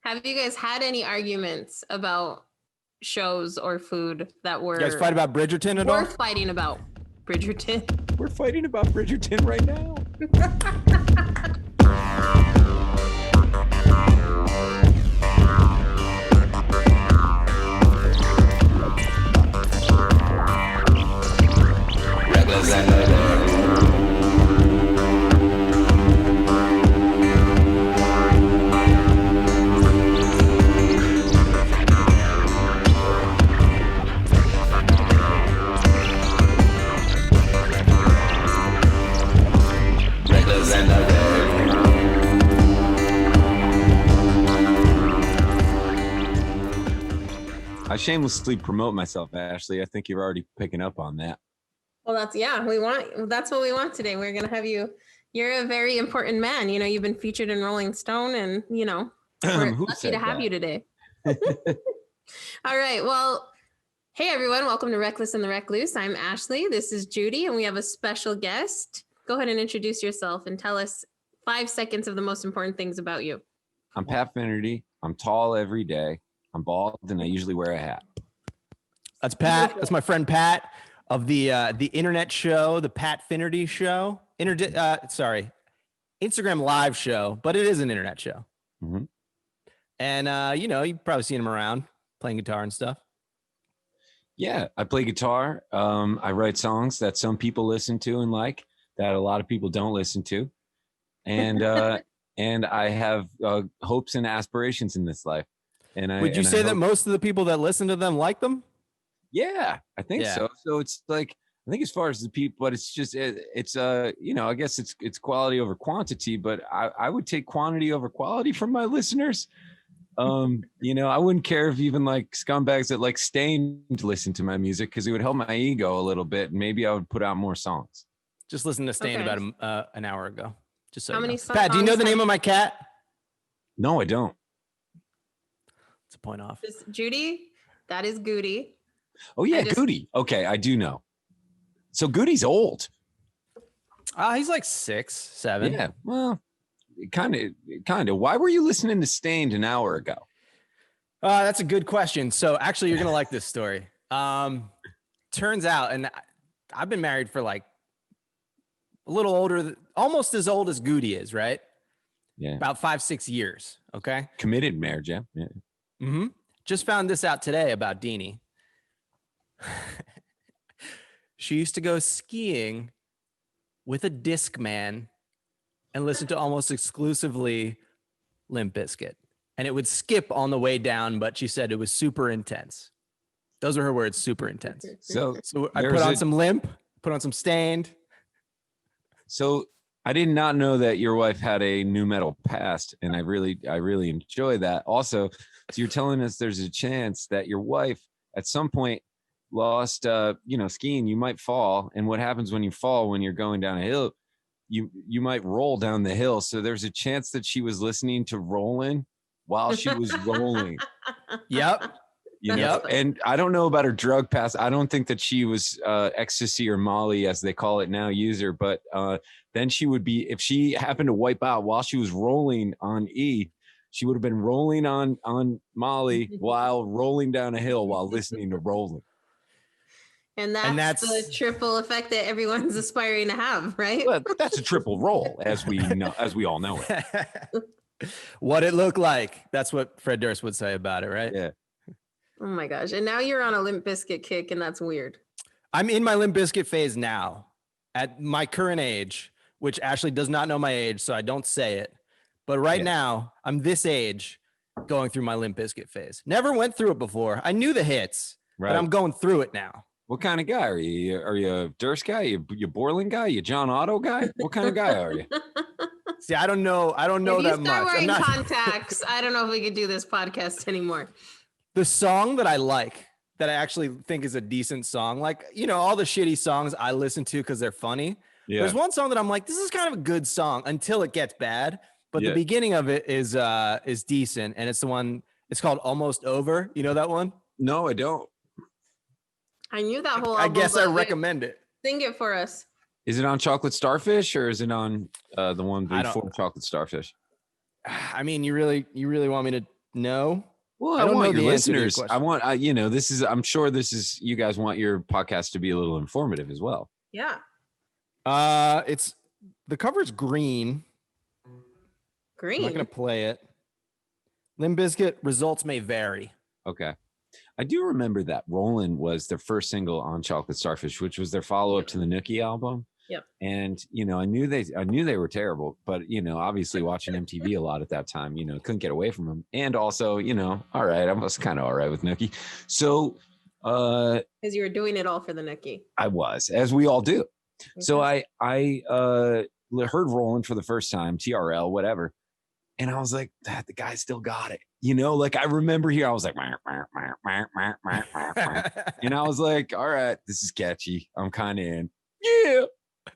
Have you guys had any arguments about shows or food that were You guys fight about Bridgerton at all? worth fighting about? Bridgerton. We're fighting about Bridgerton right now. Reckless and the I shamelessly promote myself, Ashley. I think you're already picking up on that. Well, that's what we want today. We're going to have you. You're a very important man. You know, you've been featured in Rolling Stone and, you know, we're lucky to have you today. All right. Well, hey, everyone. Welcome to Reckless and the Recluse. I'm Ashley. This is Judy, and we have a special guest. Go ahead and introduce yourself and tell us 5 seconds of the most important things about you. I'm Pat Finnerty. I'm tall every day. I'm bald, and I usually wear a hat. That's Pat. That's my friend Pat of the internet show, the Pat Finnerty show. Instagram live show, but it is an internet show. Mm-hmm. And, you know, you've probably seen him around playing guitar and stuff. Yeah, I play guitar. I write songs that some people listen to and like, that a lot of people don't listen to. And and I have hopes and aspirations in this life. And would you say that most of the people that listen to them like them? Yeah, I think so. So it's like, I think as far as the people, but it's just, it's you know, I guess it's quality over quantity, but I would take quantity over quality from my listeners. You know, I wouldn't care if even like scumbags that like Stain to listen to my music, because it would help my ego a little bit. And maybe I would put out more songs. Just listen to Stain about an hour ago. Just so How you many know. songs Pat, do you know the name of my cat? No, I don't. It's a point off. Judy, that is Goody. Oh yeah, Goody. Okay, I do know. So Goody's old. He's like 6, 7. Yeah, well, kind of. Why were you listening to Stained an hour ago? That's a good question. So actually, you're gonna like this story. Turns out, and I've been married for like a little older, almost as old as Goody is, right? Yeah, about 5-6 years. Okay, committed marriage. Yeah. Mm-hmm. Just found this out today about Deanie. She used to go skiing with a disc man and listen to almost exclusively Limp Bizkit. And it would skip on the way down, but she said it was super intense. Those are her words, super intense. So I put on some Limp, put on some Stained. So I did not know that your wife had a nu metal past, and I really enjoy that. Also, so you're telling us there's a chance that your wife at some point lost, skiing. You might fall, and what happens when you fall when you're going down a hill? You might roll down the hill. So there's a chance that she was listening to Rollin' while she was rolling. Yep. You know, and I don't know about her drug past. I don't think that she was ecstasy or Molly, as they call it now, user. But then she would be, if she happened to wipe out while she was rolling on E, she would have been rolling on Molly while rolling down a hill while listening to Rolling. And that's the triple effect that everyone's aspiring to have, right? Well, that's a triple roll, as we all know it. What it looked like. That's what Fred Durst would say about it, right? Yeah. Oh my gosh. And now you're on a Limp Bizkit kick, and that's weird. I'm in my Limp Bizkit phase now at my current age, which Ashley does not know my age, so I don't say it. But right now, I'm this age going through my Limp Bizkit phase. Never went through it before. I knew the hits, but I'm going through it now. What kind of guy are you? Are you a Durst guy? You Borland guy? You John Otto guy? What kind of guy are you? See, I don't know that much. If you start wearing contacts, I don't know if we could do this podcast anymore. The song that I like, that I actually think is a decent song, like, you know, all the shitty songs I listen to because they're funny. Yeah. There's one song that I'm like, this is kind of a good song until it gets bad. But the beginning of it is decent. And it's the one, it's called Almost Over. You know that one? No, I don't. I knew that whole album. I guess I recommend it. Sing it for us. Is it on Chocolate Starfish, or is it on the one before Chocolate Starfish? I mean, you really want me to no. Well, I don't know the listeners. I want, I'm sure you guys want your podcast to be a little informative as well. Yeah. It's the cover's green. Green. I'm not going to play it. Limp Bizkit, results may vary. Okay. I do remember that Rollin' was their first single on Chocolate Starfish, which was their follow-up to the Nookie album. Yep. And, I knew they were terrible, but, obviously watching MTV a lot at that time, couldn't get away from them. And also, all right, I was kind of all right with Nookie. So, because you were doing it all for the Nookie. I was, as we all do. Okay. So I heard Rollin' for the first time, TRL, whatever. And I was like, the guy still got it. Like I remember here, I was like, and I was like, all right, this is catchy. I'm kind of in. Yeah.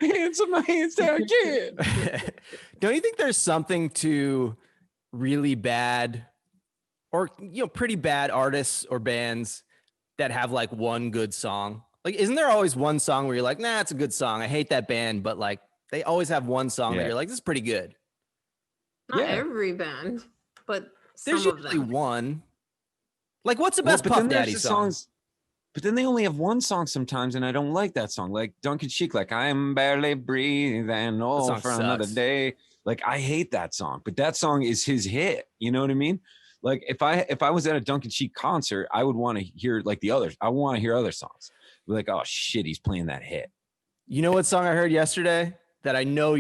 Hands on my hands down. Yeah. Don't you think there's something to really bad or, pretty bad artists or bands that have like one good song? Like, isn't there always one song where you're like, nah, it's a good song. I hate that band, but like they always have one song that you're like, this is pretty good. Not every band, but there's usually one. Like, what's the best Puff Daddy songs? But then they only have one song sometimes, and I don't like that song. Like Duncan Sheik, like I'm barely breathing for another day. Like I hate that song, but that song is his hit. You know what I mean? Like if I was at a Duncan Sheik concert, I would want to hear like the others. I want to hear other songs. Like, oh shit, he's playing that hit. You know what song I heard yesterday that I know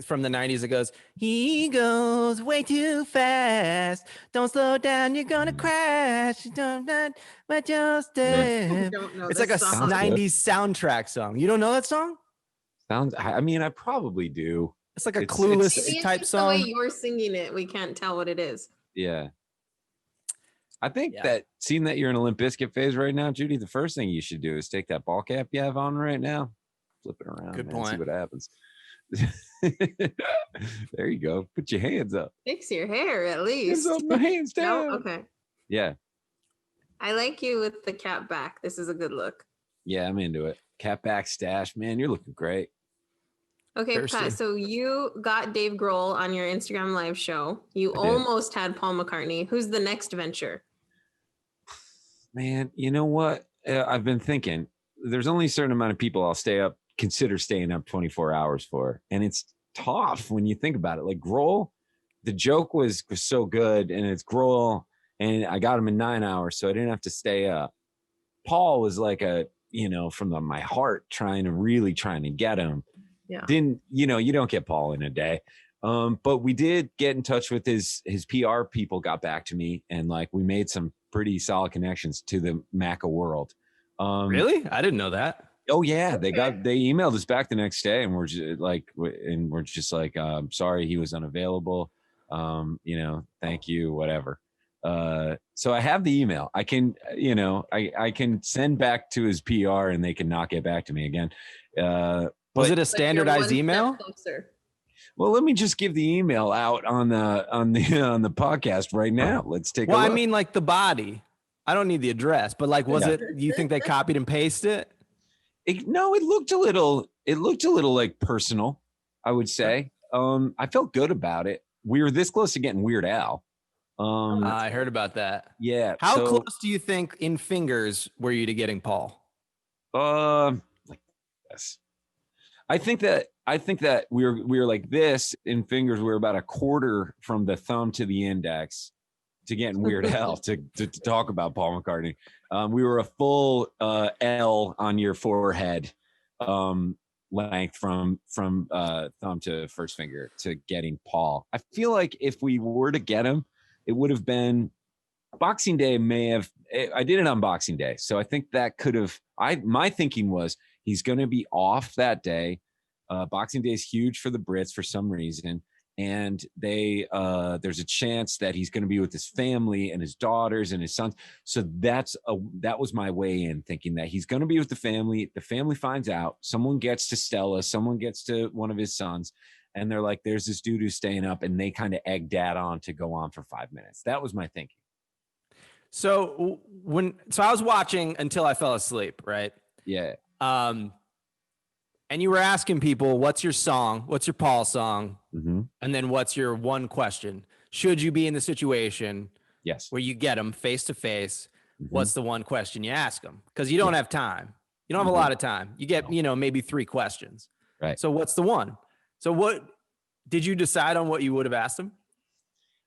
from the 90s? It goes, he goes way too fast. Don't slow down, you're gonna crash. Don't but just it's like a song. 90s soundtrack song. You don't know that song? I probably do. It's like a Clueless type song. The way you're singing it, we can't tell what it is. Yeah. I think that seeing that you're in a Limp Bizkit phase right now, Judy, the first thing you should do is take that ball cap you have on right now, flip it around, Good man, point. see what happens. There you go. Put your hands up. Fix your hair at least. Hands up, my hands down. No? Okay. Yeah. I like you with the cap back. This is a good look. Yeah, I'm into it. Cap back stash. Man, you're looking great. Okay, Thirsty. Pat, so you got Dave Grohl on your Instagram live show. You almost had Paul McCartney. Who's the next venture? Man, you know what? I've been thinking there's only a certain amount of people I'll consider staying up 24 hours for. And it's tough when you think about it. Like Grohl, the joke was so good, and it's Grohl, and I got him in 9 hours, so I didn't have to stay up. Paul was like from my heart, trying to get him. Yeah. You don't get Paul in a day. But we did get in touch with his PR people, got back to me, and like we made some pretty solid connections to the Maca world. Really? I didn't know that. Oh yeah. They emailed us back the next day, and we're just like, sorry, he was unavailable. Thank you, whatever. So I have the email. I can, I can send back to his PR and they can not get back to me again. Was it a standardized email? Well, let me just give the email out on the podcast right now. Let's take a look. Well, I mean, like the body. I don't need the address, but like, was it? You think they copied and pasted it? No, it looked a little like personal, I would say. I felt good about it. We were this close to getting Weird Al. I heard about that. Yeah. How close do you think in fingers were you to getting Paul? Like this. I think that we were like this in fingers. We were about a quarter from the thumb to the index to getting Weird Al to talk about Paul McCartney. We were a full L on your forehead length from thumb to first finger to getting Paul. I feel like if we were to get him, it would have been Boxing Day. I did it on Boxing Day, so I think that could have. My thinking was he's going to be off that day. Boxing Day is huge for the Brits for some reason, and there's a chance that he's going to be with his family and his daughters and his sons. So that was my way in, thinking that he's going to be with the family. The family finds out, someone gets to Stella, someone gets to one of his sons, and they're like, there's this dude who's staying up, and they kind of egg dad on to go on for 5 minutes. That was my thinking. So I was watching until I fell asleep, right? Yeah. And you were asking people, what's your song? What's your Paul song? Mm-hmm. And then what's your one question? Should you be in the situation? Yes. where you get them face to face, what's the one question you ask them? Because you don't have time. You don't have a lot of time. You get, maybe 3 questions. Right. So what's the one? So what did you decide on what you would have asked them?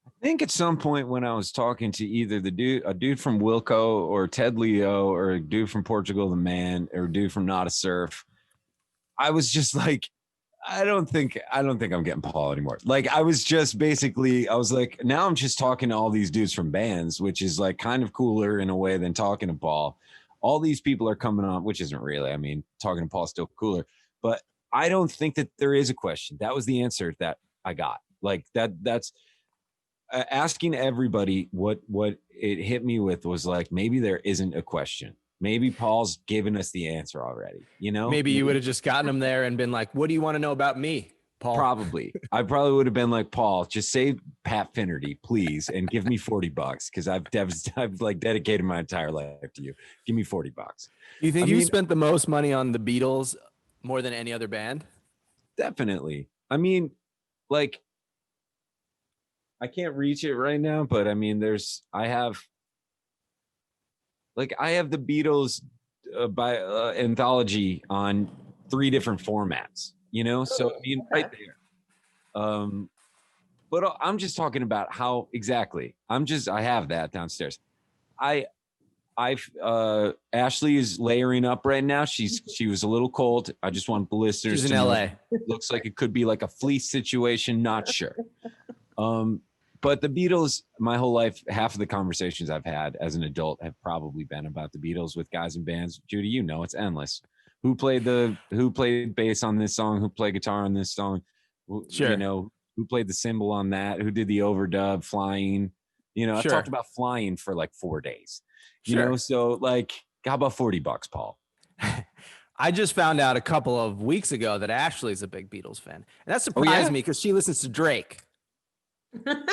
I think at some point when I was talking to either a dude from Wilco or Ted Leo or a dude from Portugal the Man or a dude from Not a Surf, I was just like, I don't think I'm getting Paul anymore. Like I was like, now I'm just talking to all these dudes from bands, which is like kind of cooler in a way than talking to Paul. All these people are coming on, which isn't really, I mean, talking to Paul's still cooler, but I don't think that there is a question. That was the answer that I got. Like that's asking everybody what it hit me with was like, maybe there isn't a question. Maybe Paul's given us the answer already, Maybe you would have just gotten him there and been like, what do you want to know about me, Paul? Probably. I probably would have been like, Paul, just say Pat Finnerty, please, and give me $40 because I've like dedicated my entire life to you. Give me $40. You think you spent the most money on the Beatles more than any other band? Definitely. I mean, like, I can't reach it right now, but I mean, I have the Beatles anthology on 3 different formats, so I mean, right there. But I'm just talking about how exactly. I have that downstairs. Ashley is layering up right now. She was a little cold. I just want the listeners to know. LA. Looks like it could be like a fleece situation. Not sure. But the Beatles, my whole life, half of the conversations I've had as an adult have probably been about the Beatles with guys in bands. Judy, it's endless. Who played bass on this song? Who played guitar on this song? Sure. Who played the cymbal on that? Who did the overdub? Flying? I talked about flying for like 4 days. So like, how about $40, Paul? I just found out a couple of weeks ago that Ashley's a big Beatles fan. And that surprised me because she listens to Drake.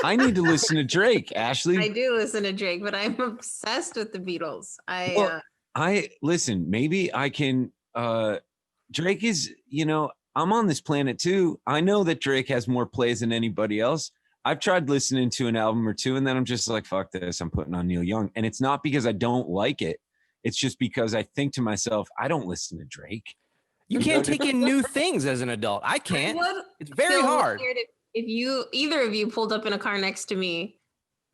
I need to listen to Drake, Ashley. I do listen to Drake, but I'm obsessed with the Beatles. I listen, maybe I can, Drake is, I'm on this planet too. I know that Drake has more plays than anybody else. I've tried listening to an album or 2 and then I'm just like, fuck this. I'm putting on Neil Young. And it's not because I don't like it. It's just because I think to myself, I don't listen to Drake. You can't take in new things as an adult. I can't. It's very hard. If either of you pulled up in a car next to me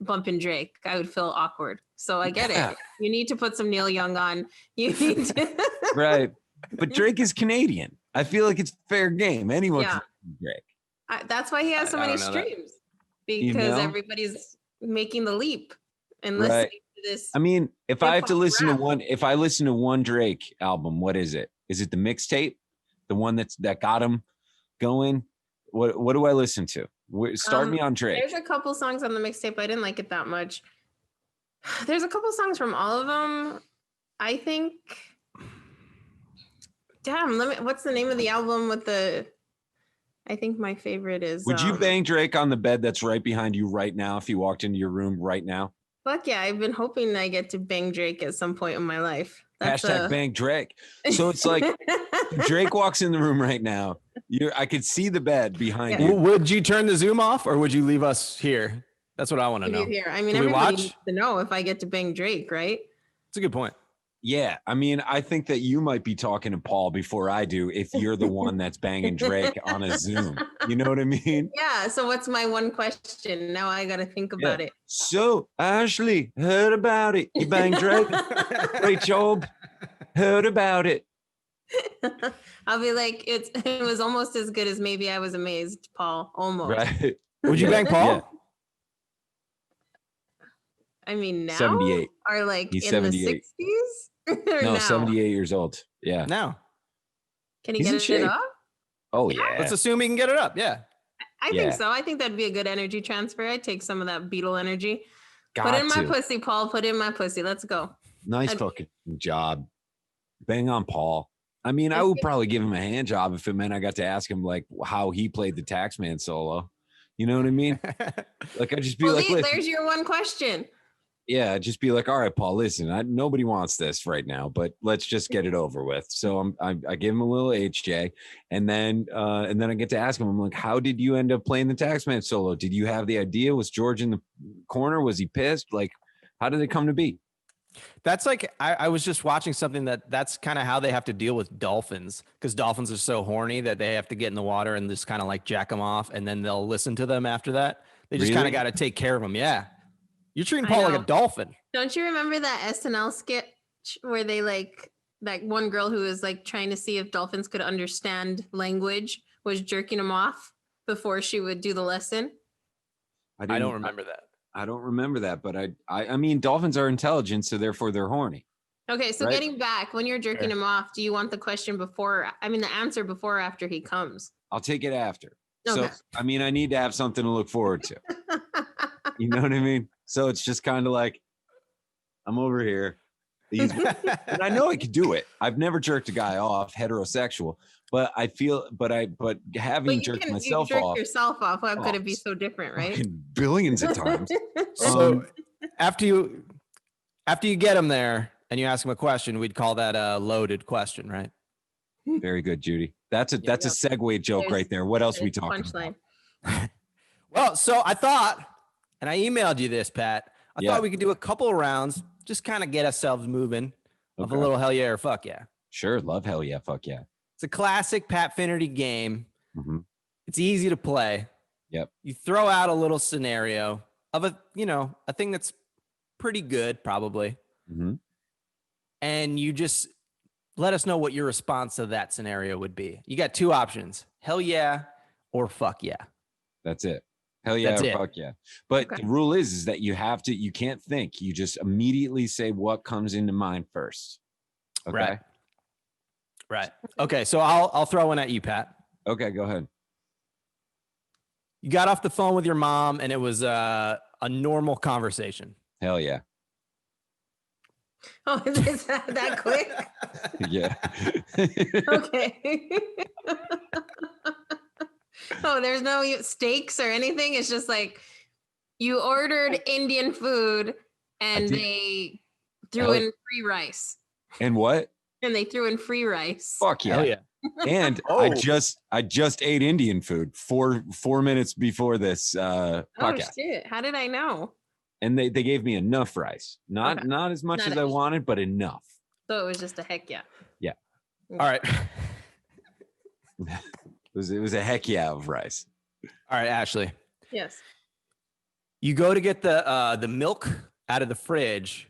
bumping Drake, I would feel awkward. So I get it. You need to put some Neil Young on. You need to. Right. But Drake is Canadian. I feel like it's fair game. Anyone can Drake. That's why he has so many streams. Because everybody's making the leap and listening to this. I mean, if I have to listen to one Drake album, what is it? Is it the mixtape? The one that got him going? What do I listen to? Start me on Drake. There's a couple songs on the mixtape. I didn't like it that much. There's a couple songs from all of them. I think. Damn, what's the name of the album with the? I think my favorite is. Would you bang Drake on the bed that's right behind you right now if you walked into your room right now? Fuck yeah! I've been hoping I get to bang Drake at some point in my life. Hashtag bang Drake. So it's like Drake walks in the room right now. I could see the bed behind you. Would you turn the Zoom off or would you leave us here? That's what I want to know. Here. I mean, everybody needs to know if I get to bang Drake, right? That's a good point. Yeah. I mean, I think that you might be talking to Paul before I do if you're the one that's banging Drake on a Zoom. You know what I mean? Yeah. So what's my one question? Now I got to think about it. So, Ashley, heard about it. You banged Drake? Great job. Heard about it. I'll be like, it was almost as good as Maybe I Was Amazed, Paul. Almost. Right. Would you bang Paul? Yeah. I mean, now 78. Are like he's in 78. The 60s? No, now? 78 years old. Yeah. Now. Can he get it up? Oh, yeah. Let's assume he can get it up. Yeah. I think so. I think that'd be a good energy transfer. I'd take some of that Beatle energy. Put in my pussy, Paul. Put in my pussy. Let's go. Nice fucking job. Bang on Paul. I mean, I would probably give him a hand job if it meant I got to ask him like how he played the Taxman solo. You know what I mean? Like I'd just be like, there's your one question. Yeah, just be like, all right, Paul, listen, nobody wants this right now, but let's just get it over with. So I give him a little HJ, and then I get to ask him, I'm like, how did you end up playing the Taxman solo? Did you have the idea? Was George in the corner? Was he pissed? Like, how did it come to be? That's like, I was just watching something that's kind of how they have to deal with dolphins, because dolphins are so horny that they have to get in the water and just kind of like jack them off, and then they'll listen to them after that. They just kind of got to take care of them. Yeah. You're treating Paul like a dolphin. Don't you remember that SNL sketch where they like one girl who was like trying to see if dolphins could understand language was jerking them off before she would do the lesson? I don't remember that. I don't remember that, but I mean, dolphins are intelligent, so therefore they're horny. Okay, so getting back, when you're jerking him off, do you want the answer before or after he comes? I'll take it after. Okay. So, I mean, I need to have something to look forward to. You know what I mean? So it's just kind of like, I'm over here. And I know I could do it. I've never jerked a guy off, heterosexual, but having jerked myself off. You jerk yourself off. How could it be so different, right? Billions of times. So after you get him there and you ask him a question, we'd call that a loaded question, right? Very good, Judy. That's a segue joke right there. What else are we talking about? Well, so I thought, and I emailed you this, Pat. I thought we could do a couple of rounds, just kind of get ourselves moving of a little hell yeah or fuck yeah. Sure. Love hell yeah, fuck yeah. It's a classic Pat Finnerty game. Mm-hmm. It's easy to play. Yep. You throw out a little scenario of a thing that's pretty good, probably. Mm-hmm. And you just let us know what your response to that scenario would be. You got two options: hell yeah or fuck yeah. That's it. Hell yeah or fuck yeah. But the rule is that you can't think. You just immediately say what comes into mind first. Okay. Right. Okay. So I'll throw one at you, Pat. Okay, go ahead. You got off the phone with your mom and it was a normal conversation. Hell yeah. Oh, is that quick? Yeah. Okay. Oh, there's no steaks or anything. It's just like you ordered Indian food and they threw in free rice. And what? And they threw in free rice. Fuck yeah. Hell yeah. And I just ate Indian food 4 minutes before this podcast. Oh shit. How did I know? And they gave me enough rice. Not as much as I wanted, but enough. So it was just a heck yeah. Yeah. All right. It was a heck yeah of rice. All right, Ashley. Yes. You go to get the milk out of the fridge,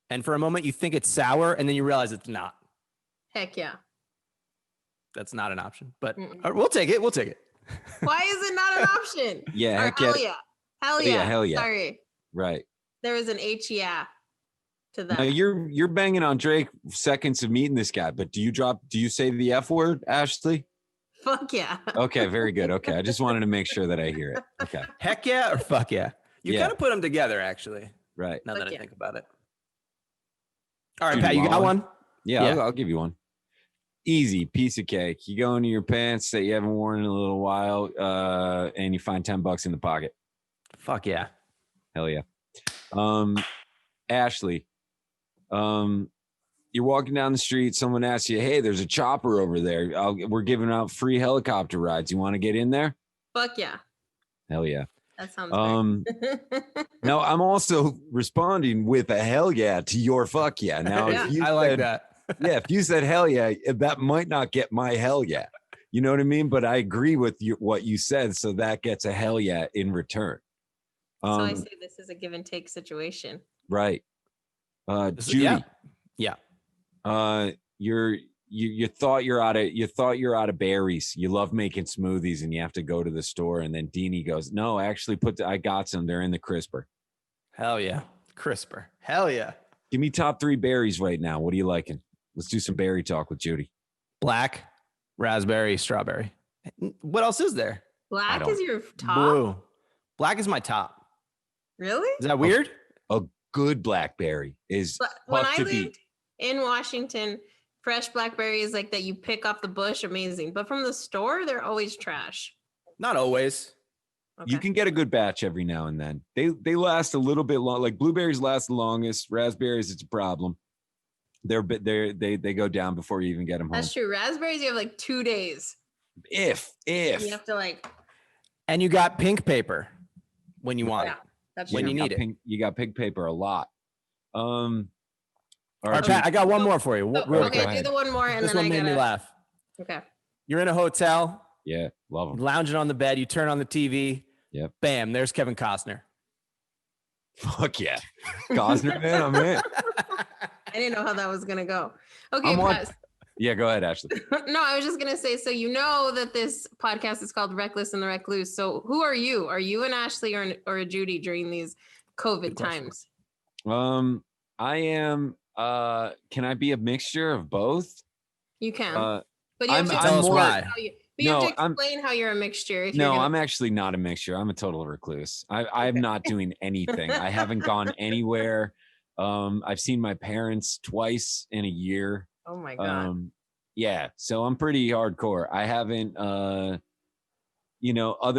and for a moment you think it's sour, and then you realize it's not. Heck yeah. That's not an option, but we'll take it. We'll take it. Why is it not an option? Yeah. Heck yeah. Hell yeah. Hell yeah. Sorry. Right. There was an H yeah to that. Now you're banging on Drake seconds of meeting this guy, but do you say the F word, Ashley? Fuck yeah. Okay, very good. Okay. I just wanted to make sure that I hear it. Okay. Heck yeah or fuck yeah? You kind of put them together, actually. Right. Now that I think about it. All right, Pat, you got one? Yeah. I'll give you one. Easy piece of cake. You go into your pants that you haven't worn in a little while, and you find $10 in the pocket. Fuck yeah. Hell yeah. Ashley, you're walking down the street. Someone asks you, hey, there's a chopper over there. We're giving out free helicopter rides. You want to get in there? Fuck yeah. Hell yeah. That sounds great. Now, I'm also responding with a hell yeah to your fuck yeah. Now, if you like that. Yeah, if you said hell yeah, that might not get my hell yeah. You know what I mean? But I agree with what you said, so that gets a hell yeah in return. So I say this is a give and take situation. Right. Judy. Yeah. You thought you're out of berries. You love making smoothies and you have to go to the store, and then Deanie goes, no, actually I got some. They're in the crisper. Hell yeah. Crisper. Hell yeah. Give me top 3 berries right now. What are you liking? Let's do some berry talk with Judy. Black, raspberry, strawberry. What else is there? Black is your top? Blue. Black is my top. Really? Is that weird? A good blackberry is when tough I to beat. lived in Washington, fresh blackberries like that you pick off the bush, amazing. But from the store, they're always trash. Not always. Okay. You can get a good batch every now and then. They last a little bit long. Like blueberries last the longest. Raspberries, it's a problem. They go down before you even get them home. That's true. Raspberries, you have like 2 days. If You have to like. And you got pink paper when you want it. That's when true. you need it. You got pink paper a lot. All right, Pat, I got one more for you. Okay, do the one more, and this then one made me laugh. Okay. You're in a hotel. Yeah, love them. Lounging on the bed. You turn on the TV. Yep. Bam, there's Kevin Costner. Fuck yeah. Costner, man, I'm in. I didn't know how that was going to go. Okay, Pat. Yeah, go ahead, Ashley. No, I was just going to say, so you know that this podcast is called Reckless and the Recluse. So who are you? Are you an Ashley or a Judy during these COVID times? I am, can I be a mixture of both? You can. But you have to tell us why. You have to explain how you're a mixture. I'm actually not a mixture. I'm a total recluse. I'm not doing anything. I haven't gone anywhere. I've seen my parents twice in a year. Oh my God. Yeah. So I'm pretty hardcore. I haven't, other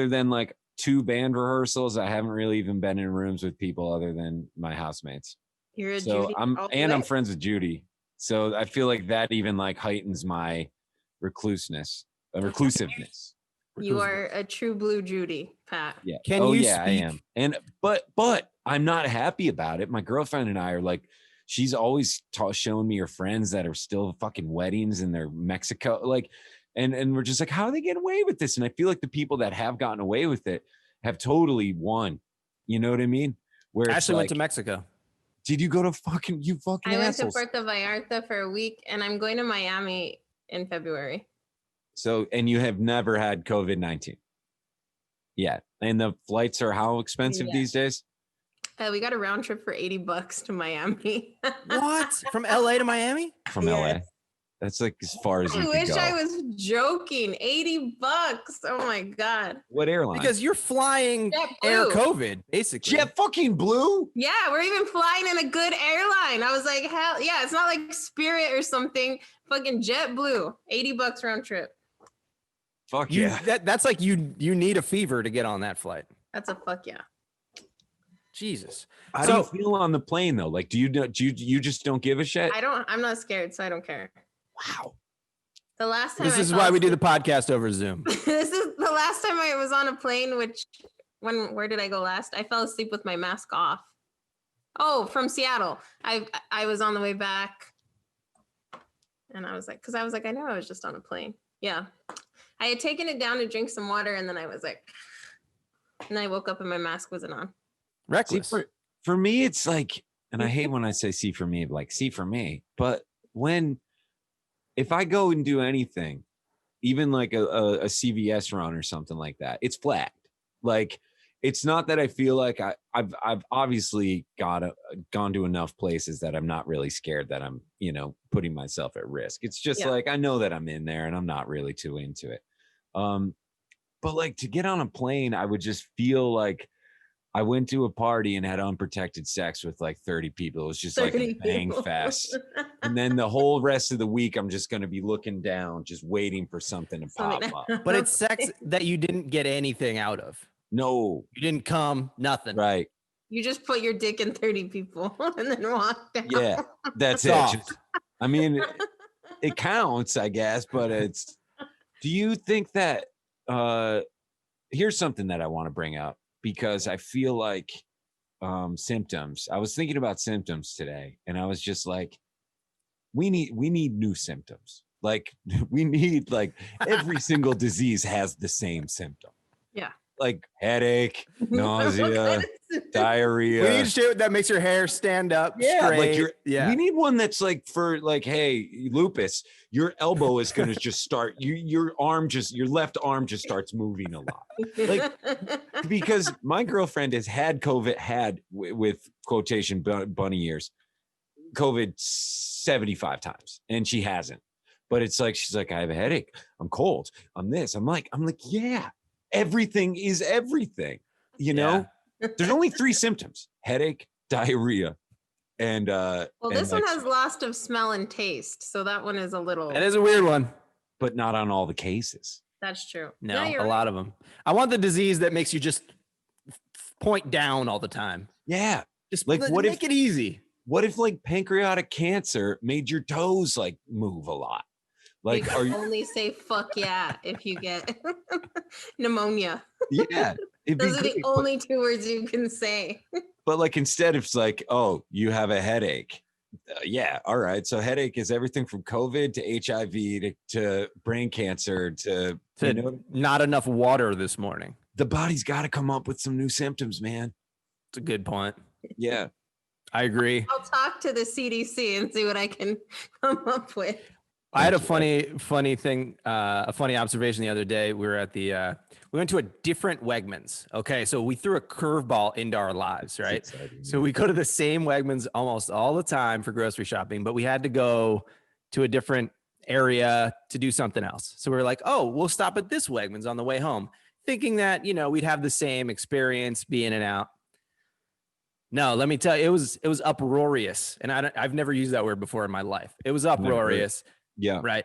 than like 2 band rehearsals, I haven't really even been in rooms with people other than my housemates. You're a so Judy. I'm friends with Judy. So I feel like that even like heightens my reclusiveness. You are a true blue Judy, Pat. Yeah. I am. And but I'm not happy about it. My girlfriend and I are like, she's always showing me her friends that are still fucking weddings in their Mexico, like, and we're just like, how are they getting away with this? And I feel like the people that have gotten away with it have totally won. You know what I mean? Where I actually went to Mexico. Did you go to fucking I assholes? went to Puerto Vallarta for a week, and I'm going to Miami in February. So, and you have never had COVID-19 yet. And the flights are how expensive these days? We got a round trip for $80 to Miami. What? From LA to Miami? From LA. That's like as far as you can go. I wish I was joking. $80. Oh my God. What airline? Because you're flying air COVID, basically. Jet fucking Blue? Yeah, we're even flying in a good airline. I was like, hell yeah, it's not like Spirit or something. Fucking JetBlue. $80 round trip. Fuck yeah. That's like you need a fever to get on that flight. That's a fuck yeah. Jesus. How do you feel on the plane though? Like, do you just don't give a shit? I'm not scared, so I don't care. Wow. The last time this is why we do the podcast over Zoom. This is the last time I was on a plane, where did I go last? I fell asleep with my mask off. Oh, from Seattle. I was on the way back, and I was like, I know I was just on a plane. Yeah. I had taken it down to drink some water, and then I was like, and I woke up and my mask wasn't on. Reckless. See, for me, it's like, and I hate when I say see for me, like see for me, but if I go and do anything, even like a CVS run or something like that, it's flagged. Like, it's not that I feel like I've obviously gone to enough places that I'm not really scared that I'm, putting myself at risk. It's just like, I know that I'm in there and I'm not really too into it. But like to get on a plane, I would just feel like I went to a party and had unprotected sex with like 30 people. It was just like a bang fest. And then the whole rest of the week, I'm just going to be looking down, just waiting for something to pop up. But it's sex that you didn't get anything out of. No. You didn't come, nothing. Right. You just put your dick in 30 people and then walked out. Yeah, that's it. I mean, it counts, I guess, but do you think that, here's something that I want to bring up because I feel like symptoms, I was thinking about symptoms today and I was just like, we need new symptoms. Like we need like every single disease has the same symptom. Yeah. Like headache, nausea, diarrhea. We need shit that makes your hair stand up straight. Like we need one that's like for like, hey, lupus, your elbow is going to just start, your left arm just starts moving a lot. Like, because my girlfriend has had COVID, with quotation bunny ears, COVID 75 times, and she hasn't. But it's like, she's like, I have a headache. I'm cold. I'm this. I'm like, yeah. Everything is everything, There's only 3 symptoms: headache, diarrhea, and this one has loss of smell and taste, so that one is a little. That is a weird one, but not on all the cases. That's true. No, a lot of them. I want the disease that makes you just point down all the time. Yeah. Just like make it easy. What if like pancreatic cancer made your toes like move a lot? Like, you can only say fuck yeah if you get pneumonia. Yeah. Those are the only 2 words you can say. But like instead it's like, oh, you have a headache. Yeah. All right. So headache is everything from COVID to HIV to brain cancer to not enough water this morning. The body's got to come up with some new symptoms, man. It's a good point. Yeah. I agree. I'll talk to the CDC and see what I can come up with. I had a funny thing, a funny observation the other day. We were at we went to a different Wegmans. Okay. So we threw a curveball into our lives, right? So we go to the same Wegmans almost all the time for grocery shopping, but we had to go to a different area to do something else. So we were like, oh, we'll stop at this Wegmans on the way home, thinking that, we'd have the same experience, be in and out. No, let me tell you, it was uproarious. And I've never used that word before in my life. It was uproarious. Yeah. Right.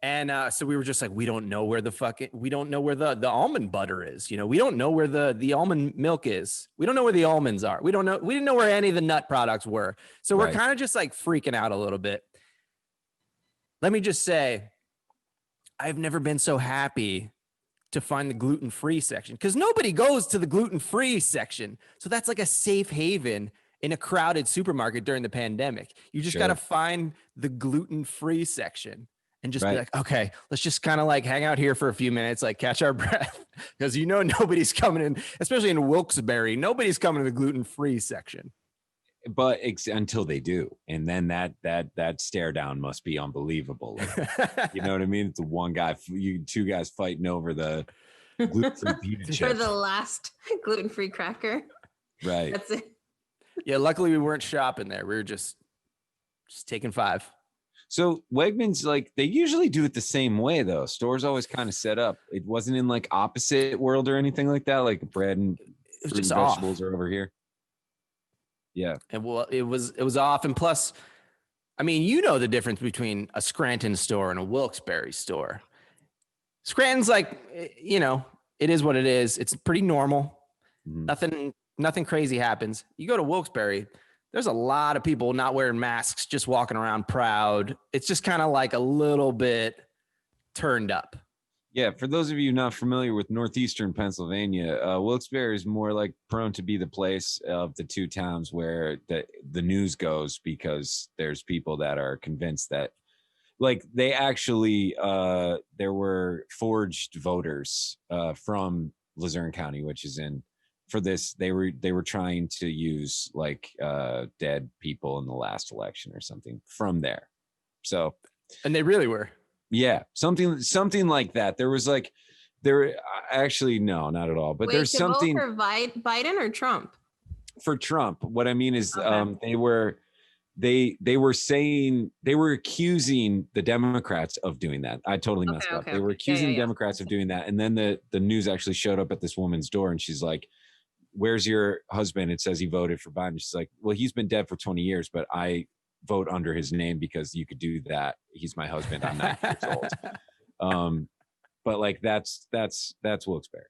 And so we were just like, we don't know where the almond butter is. We don't know where the almond milk is. We don't know where the almonds are. We didn't know where any of the nut products were. So we're kind of just like freaking out a little bit. Let me just say, I've never been so happy to find the gluten-free section, because nobody goes to the gluten-free section. So that's like a safe haven in a crowded supermarket during the pandemic. You just got to find the gluten-free section and just be like, okay, let's just kind of like hang out here for a few minutes, like catch our breath, because nobody's coming in, especially in Wilkes-Barre, nobody's coming to the gluten-free section. But until they do, and then that stare down must be unbelievable. Like, you know what I mean? It's two guys fighting over the gluten-free pita chips for the last gluten-free cracker. Right. That's it. Yeah. Luckily, we weren't shopping there. We were just taking 5. So Wegmans, like they usually do it the same way though. Stores always kind of set up. It wasn't in like opposite world or anything like that. Like bread and fruit and vegetables are over here. Yeah. And well, it was off. And plus, I mean, the difference between a Scranton store and a Wilkes-Barre store. Scranton's like, it is what it is. It's pretty normal. Mm-hmm. Nothing crazy happens. You go to Wilkes-Barre, there's a lot of people not wearing masks, just walking around proud. It's just kind of like a little bit turned up. Yeah, for those of you not familiar with northeastern Pennsylvania, Wilkes-Barre is more like prone to be the place of the 2 towns where the news goes, because there's people that are convinced that, like, they actually there were forged voters from Luzerne County, which is for this. They were trying to use like dead people in the last election or something from there. So, and they really were. Yeah, something like that. There was like, actually, no, not at all. But there's something for Biden or Trump. For Trump. What I mean is, they were saying, they were accusing the Democrats of doing that. I totally messed up. They were accusing Democrats of doing that, and then the news actually showed up at this woman's door, and she's like, "Where's your husband?" It says he voted for Biden. She's like, "Well, he's been dead for 20 years, but I vote under his name because you could do that. He's my husband. I'm 9 years old." But like that's Wilkes-Barre.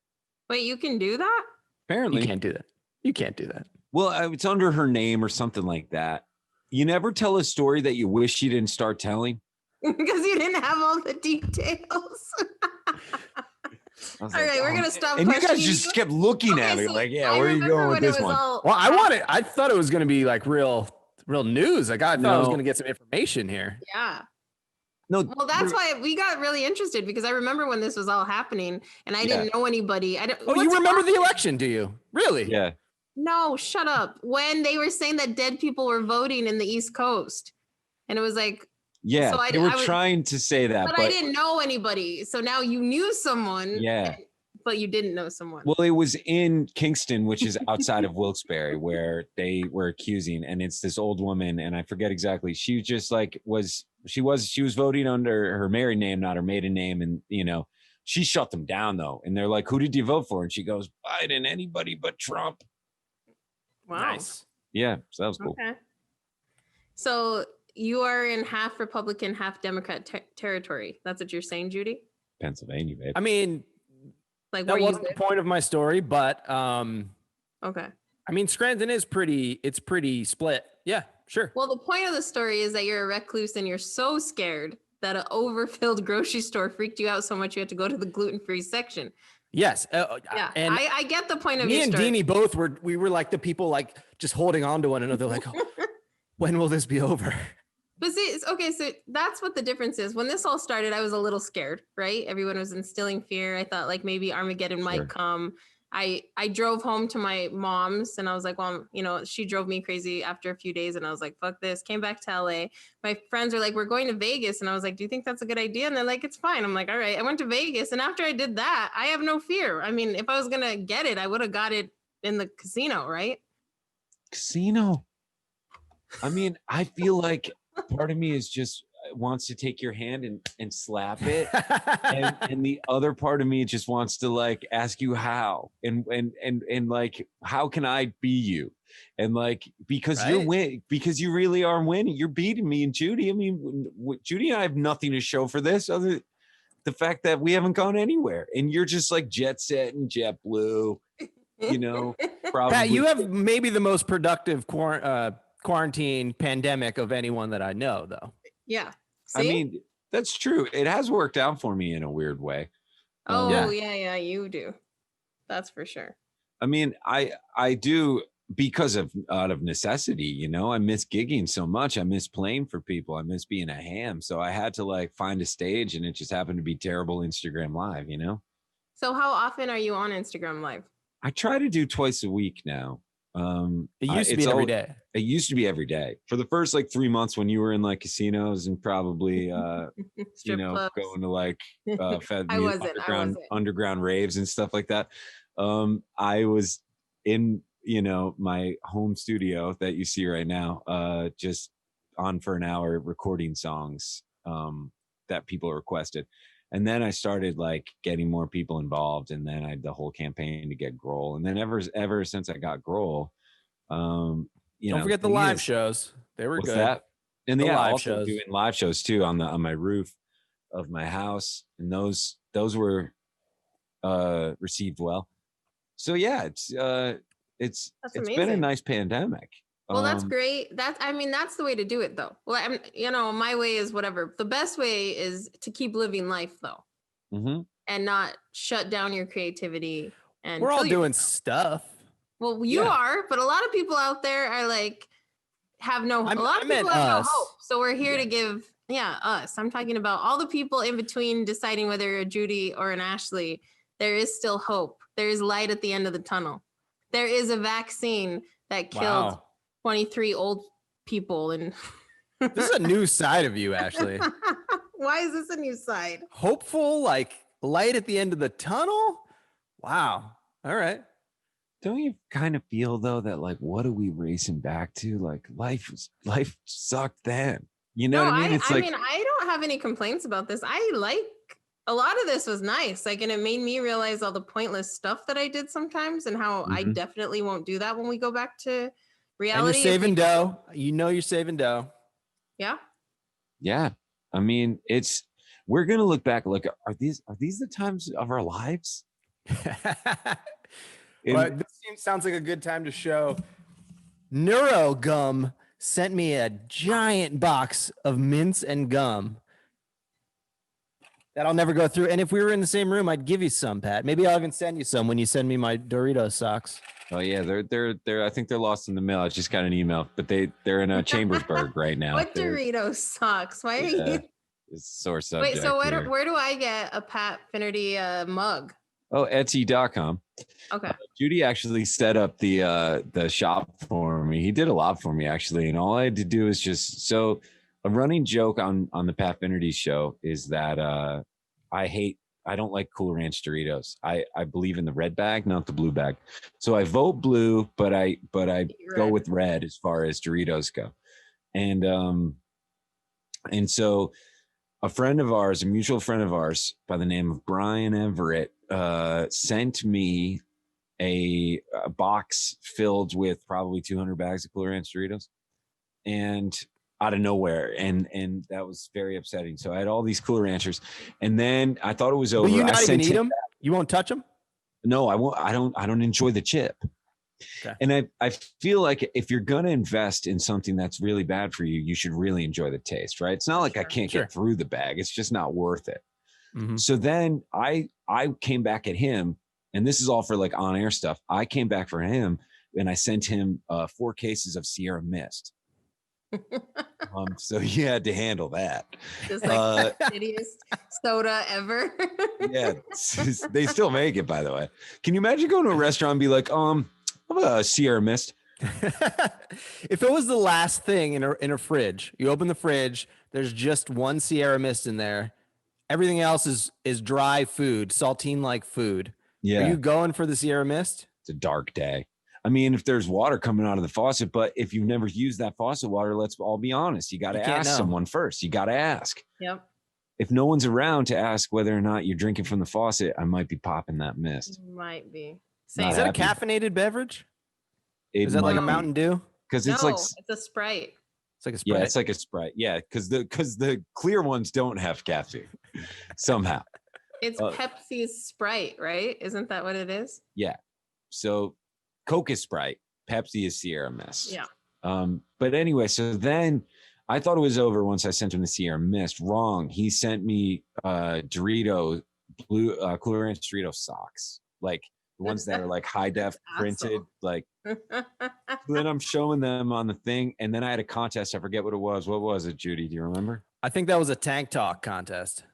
Wait, you can do that? Apparently, you can't do that. You can't do that. Well, it's under her name or something like that. You never tell a story that you wish you didn't start telling because you didn't have all the details. All right, we're gonna stop. And you guys just kept looking at me like, "Yeah, where are you going with this one?" Well, I thought it was gonna be like real news. Like I thought I was going to get some information here. Yeah. No. Well, that's why we got really interested, because I remember when this was all happening and I didn't know anybody. You remember the election, do you? Really? Yeah. No, shut up. When they were saying that dead people were voting in the East Coast, and it was like, yeah, so they were trying to say that, but I didn't know anybody. So now you knew someone. Yeah. But you didn't know someone. Well, it was in Kingston, which is outside of Wilkes-Barre, where they were accusing, and it's this old woman, and I forget exactly. She just like she was voting under her married name, not her maiden name, and she shut them down though. And they're like, "Who did you vote for?" And she goes, "Biden, anybody but Trump." Wow. Nice. Yeah, so that was cool. Okay. So you are in half Republican, half Democrat territory. That's what you're saying, Judy? Pennsylvania, babe. I mean, Like, that wasn't the point of my story, but okay. I mean, Scranton is pretty split. Yeah, sure. Well, the point of the story is that you're a recluse and you're so scared that an overfilled grocery store freaked you out so much you had to go to the gluten-free section. Yes. Yeah, and I get the point of me your and story. Deanie both we were like the people like just holding on to one another like, oh, when will this be over? But see, okay, so that's what the difference is. When this all started, I was a little scared, right? Everyone was instilling fear. I thought like maybe Armageddon might come. I drove home to my mom's and I was like, well, you know, she drove me crazy after a few days and I was like, fuck this. Came back to LA. My friends were like, we're going to Vegas. And I was like, do you think that's a good idea? And they're like, it's fine. I'm like, all right. I went to Vegas. And after I did that, I have no fear. I mean, if I was going to get it, I would have got it in the casino, right? Casino. I mean, I feel like part of me is just wants to take your hand and slap it. and the other part of me just wants to like ask you how and like, how can I be you? And like, because you're because you really are winning. You're beating me and Judy. I mean, Judy and I have nothing to show for this other than the fact that we haven't gone anywhere. And you're just like jet set and JetBlue, you know, probably. Pat, you have maybe the most productive quarantine pandemic of anyone that I know, though. Yeah. See? I mean, that's true. It has worked out for me in a weird way. Oh, yeah, you do. That's for sure. I mean, I do because out of necessity, you know. I miss gigging so much. I miss playing for people. I miss being a ham. So I had to like find a stage, and it just happened to be terrible Instagram Live, you know. So how often are you on Instagram Live? I try to do twice a week now. It used to be every day. It used to be every day for the first like 3 months when you were in like casinos and probably you know, clubs. Going to like underground raves and stuff like that. I was in, you know, my home studio that you see right now, just on for an hour recording songs that people requested. And then I started like getting more people involved, and then I had the whole campaign to get Grohl. And then ever since I got Grohl, you don't forget the live shows. They were good. That? And the live also shows. Doing live shows too on my roof of my house, and those were received well. So yeah, it's been a nice pandemic. Well, that's great. That's the way to do it, though. Well, you know, my way is whatever. The best way is to keep living life, though, and not shut down your creativity. And we're all doing stuff. Well, you are, but a lot of people out there are like have no. A lot of people have no hope. So we're here to give. Yeah, us. I'm talking about all the people in between deciding whether you're a Judy or an Ashley. There is still hope. There is light at the end of the tunnel. There is a vaccine that killed 23 old people. And this is a new side of you, Ashley. Why is this a new side? Hopeful, like light at the end of the tunnel. Wow. All right. Don't you kind of feel though that like, what are we racing back to? Like life sucked then. You know what I mean? I mean, I don't have any complaints about this. I like a lot of this was nice. Like, and it made me realize all the pointless stuff that I did sometimes and how I definitely won't do that when we go back to reality. And you're saving dough. You know, you're saving dough. Yeah. Yeah. I mean, we're going to look back. Like, are these the times of our lives? Well, this sounds like a good time to show. Neuro Gum sent me a giant box of mints and gum that I'll never go through. And if we were in the same room, I'd give you some, Pat. Maybe I'll even send you some when you send me my Doritos socks. Oh yeah, they're. I think they're lost in the mail. I just got an email, but they're in Chambersburg right now. What Doritos socks? Why are you? It's a sore subject. Wait, so where do I get a Pat Finnerty mug? Oh, Etsy.com. Okay. Judy actually set up the shop for me. He did a lot for me actually, and all I had to do is just a running joke on the Pat Finnerty show is that I don't like Cool Ranch Doritos. I believe in the red bag, not the blue bag. So I vote blue, but I go with red as far as Doritos go. And so a friend of ours, a mutual friend of ours by the name of Brian Everett, sent me a box filled with probably 200 bags of Cool Ranch Doritos. And out of nowhere, and that was very upsetting. So I had all these Cool Ranchers, and then I thought it was over. Will you not even eat them? You won't touch them? No, I won't. I don't enjoy the chip. Okay. And I feel like if you're going to invest in something that's really bad for you, you should really enjoy the taste, right? It's not like I can't get through the bag. It's just not worth it. Mm-hmm. So then I came back at him, and this is all for like on air stuff. I came back for him and I sent him 4 cases of Sierra Mist. So he had to handle that. Just like the shittiest soda ever. Yeah, they still make it, by the way. Can you imagine going to a restaurant and be like, a Sierra Mist? If it was the last thing in a fridge, you open the fridge, there's just one Sierra Mist in there. Everything else is dry food, saltine like food. Yeah. Are you going for the Sierra Mist? It's a dark day. I mean, if there's water coming out of the faucet, but if you've never used that faucet water, let's all be honest. You got to ask someone first. You got to ask. Yep. If no one's around to ask whether or not you're drinking from the faucet, I might be popping that mist. Might be. Is that a caffeinated beverage? Is that like a Mountain Dew? Because it's a Sprite. It's like a Sprite. Yeah, it's like a Sprite. Yeah, because the clear ones don't have caffeine somehow. It's Pepsi's Sprite, right? Isn't that what it is? Yeah. So Coke is Sprite. Pepsi is Sierra Mist. Yeah. But anyway, so then I thought it was over once I sent him the Sierra Mist. Wrong. He sent me Dorito blue Cool Ranch Dorito socks, like the ones that are like high def printed. Like then I'm showing them on the thing, and then I had a contest. I forget what it was. What was it, Judy? Do you remember? I think that was a tank talk contest.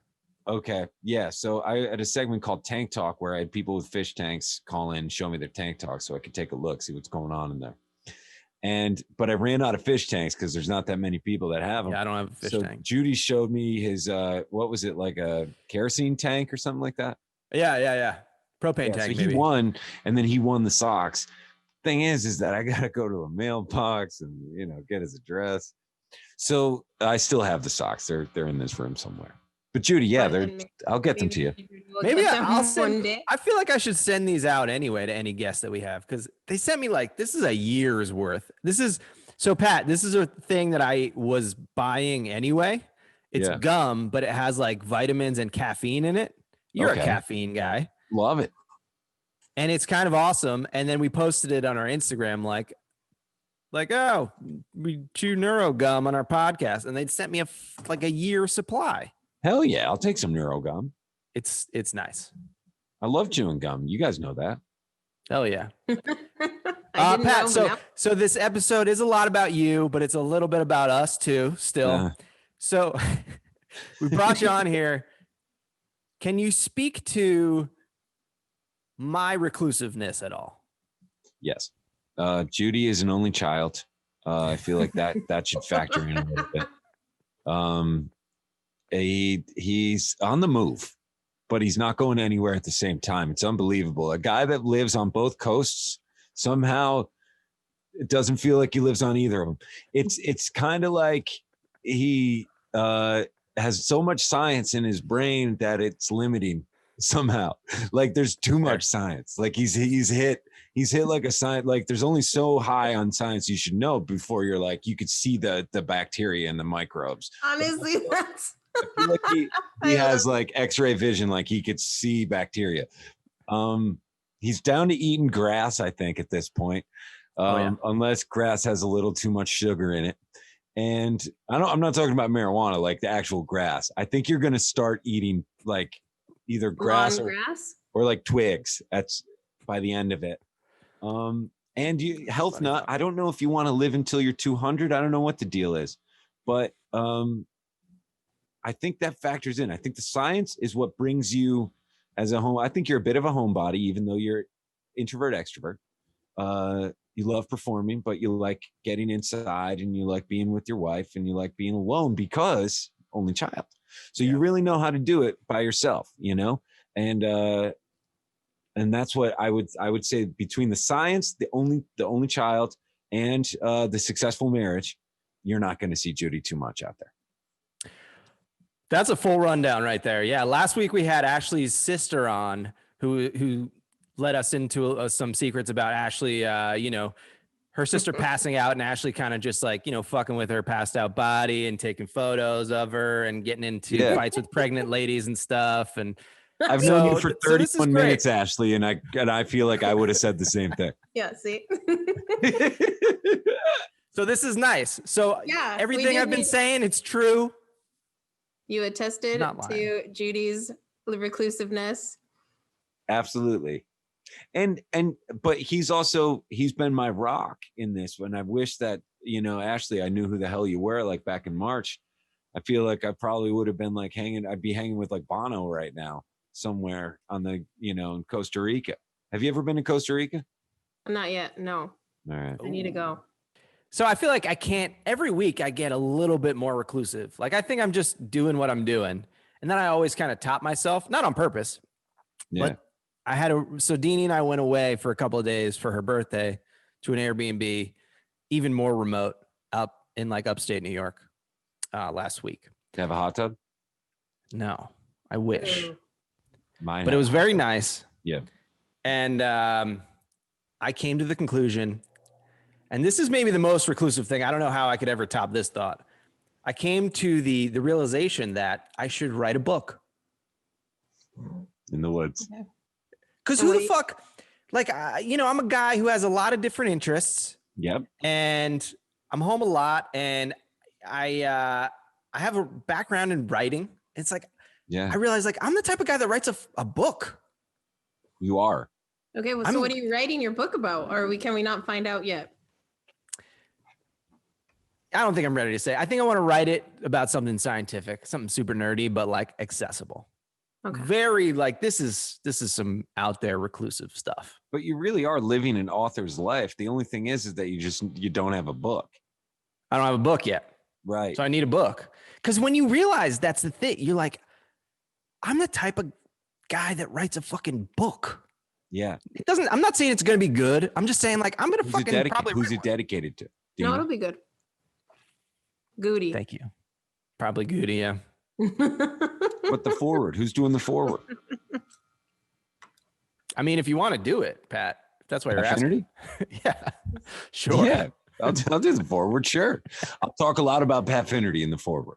Okay. Yeah. So I had a segment called Tank Talk where I had people with fish tanks call in, show me their tank talk so I could take a look, see what's going on in there. But I ran out of fish tanks because there's not that many people that have them. Yeah, I don't have a fish tank. Judy showed me his, what was it, like a kerosene tank or something like that? Yeah. Propane tank. So he won, and then he won the socks. Thing is that I got to go to a mailbox and, get his address. So I still have the socks. They're in this room somewhere. But Judy, I'll get them to you. Maybe I'll send. I feel like I should send these out anyway to any guests that we have, because they sent me this is a year's worth. So Pat, this is a thing that I was buying anyway. It's gum, but it has like vitamins and caffeine in it. You're a caffeine guy. Love it. And it's kind of awesome. And then we posted it on our Instagram, like, oh, we chew Neuro Gum on our podcast, and they'd sent me a year supply. Hell yeah, I'll take some Neuro Gum. It's nice. I love chewing gum. You guys know that. Hell yeah. Pat, so this episode is a lot about you, but it's a little bit about us too, still. So we brought you on here. Can you speak to my reclusiveness at all? Yes. Judy is an only child. I feel like that should factor in a little bit. He's on the move, but he's not going anywhere at the same time. It's unbelievable. A guy that lives on both coasts, somehow it doesn't feel like he lives on either of them. It's kind of like he has so much science in his brain that it's limiting somehow. Like there's too much science. Like he's hit like a science, like there's only so high on science you should know before you're like, you could see the bacteria and the microbes. Honestly, that's I feel like he has like X-ray vision, like he could see bacteria. He's down to eating grass, I think, at this point, unless grass has a little too much sugar in it. And I'm not talking about marijuana, like the actual grass. I think you're going to start eating like either grass or like twigs. That's by the end of it. And health nut. I don't know if you want to live until you're 200. I don't know what the deal is, but I think that factors in. I think the science is what brings you as a home. I think you're a bit of a homebody, even though you're introvert, extrovert. You love performing, but you like getting inside, and you like being with your wife, and you like being alone because only child. So you really know how to do it by yourself, and that's what I would say between the science, the only child, and the successful marriage, you're not going to see Judy too much out there. That's a full rundown right there. Yeah. Last week we had Ashley's sister on who let us into some secrets about Ashley, her sister passing out and Ashley kind of just like, you know, fucking with her passed out body and taking photos of her and getting into fights with pregnant ladies and stuff. And I've known you for 31 minutes, Ashley, and I feel like I would have said the same thing. Yeah, see? So this is nice. So everything I've been saying, it's true. You attested to Judy's reclusiveness. Absolutely. But he's been my rock in this one. I wish that, you know, Ashley, I knew who the hell you were like back in March. I feel like I probably would have been like I'd be hanging with like Bono right now somewhere on the, you know, in Costa Rica. Have you ever been to Costa Rica? Not yet. No. All right. I need to go. So I feel like every week I get a little bit more reclusive. Like I think I'm just doing what I'm doing. And then I always kind of top myself, not on purpose. Yeah. But so Deanie and I went away for a couple of days for her birthday to an Airbnb, even more remote up in like upstate New York last week. Do you have a hot tub? No, I wish. But it was very nice. Yeah. And I came to the conclusion, and this is maybe the most reclusive thing. I don't know how I could ever top this thought. I came to the realization that I should write a book. In the woods. Because who the fuck, like, you know, I'm a guy who has a lot of different interests. Yep. And I'm home a lot, and I have a background in writing. It's like, I realize like I'm the type of guy that writes a book. You are. Okay, well, so what are you writing your book about? Or can we not find out yet? I don't think I'm ready to say. I think I want to write it about something scientific, something super nerdy, but like accessible. Okay. Very like this is some out there reclusive stuff. But you really are living an author's life. The only thing is that you don't have a book. I don't have a book yet. Right. So I need a book. Because when you realize that's the thing, you're like, I'm the type of guy that writes a fucking book. Yeah. I'm not saying it's going to be good. I'm just saying like, I'm going to fucking probably. Who's it dedicated to? No, it'll be good. Goody. Thank you. Probably Goody, yeah. But the forward, who's doing the forward? I mean, if you want to do it, Pat, if that's why you're asking. Yeah, sure. Yeah, I'll do the forward, sure. I'll talk a lot about Pat Finnerty in the forward.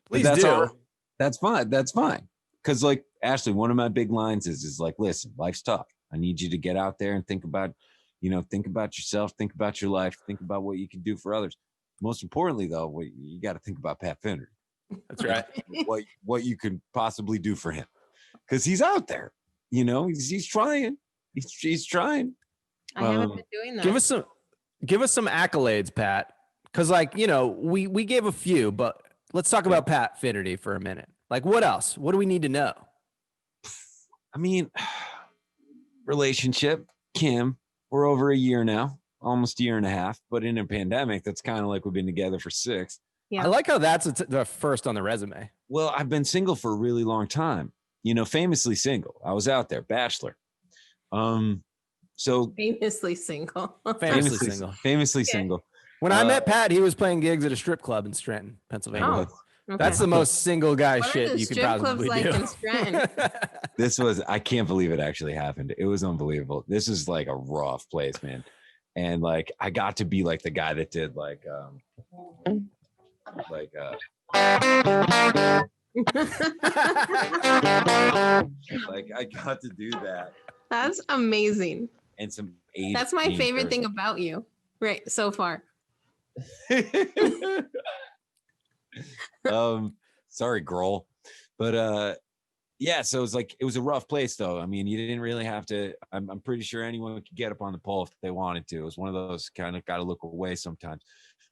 Please do. That's fine. That's fine. Because like, Ashley, one of my big lines is like, listen, life's tough. I need you to get out there and think about yourself, think about your life, think about what you can do for others. Most importantly, though, you got to think about Pat Finnerty. That's right. what you could possibly do for him, because he's out there. You know, he's trying. He's trying. I haven't been doing that. Give us some accolades, Pat. Because like, you know, we gave a few, but let's talk about Pat Finnerty for a minute. Like, what else? What do we need to know? I mean, relationship, Kim. We're over a year now, almost a year and a half. But in a pandemic, that's kind of like we've been together for 6. Yeah. I like how that's the first on the resume. Well, I've been single for a really long time. You know, famously single. I was out there, bachelor. So famously single. Famously single. When I met Pat, he was playing gigs at a strip club in Scranton, Pennsylvania. Oh, okay. That's the most single guy shit you could possibly like do. In Scranton? I can't believe it actually happened. It was unbelievable. This is like a rough place, man. And like, I got to be like the guy that did like I got to do that. That's amazing. And some that's my favorite thing about you, right? So far. Sorry, girl. But yeah, so it was a rough place though. I mean, you didn't really have to. I'm pretty sure anyone could get up on the pole if they wanted to. It was one of those kind of got to look away sometimes.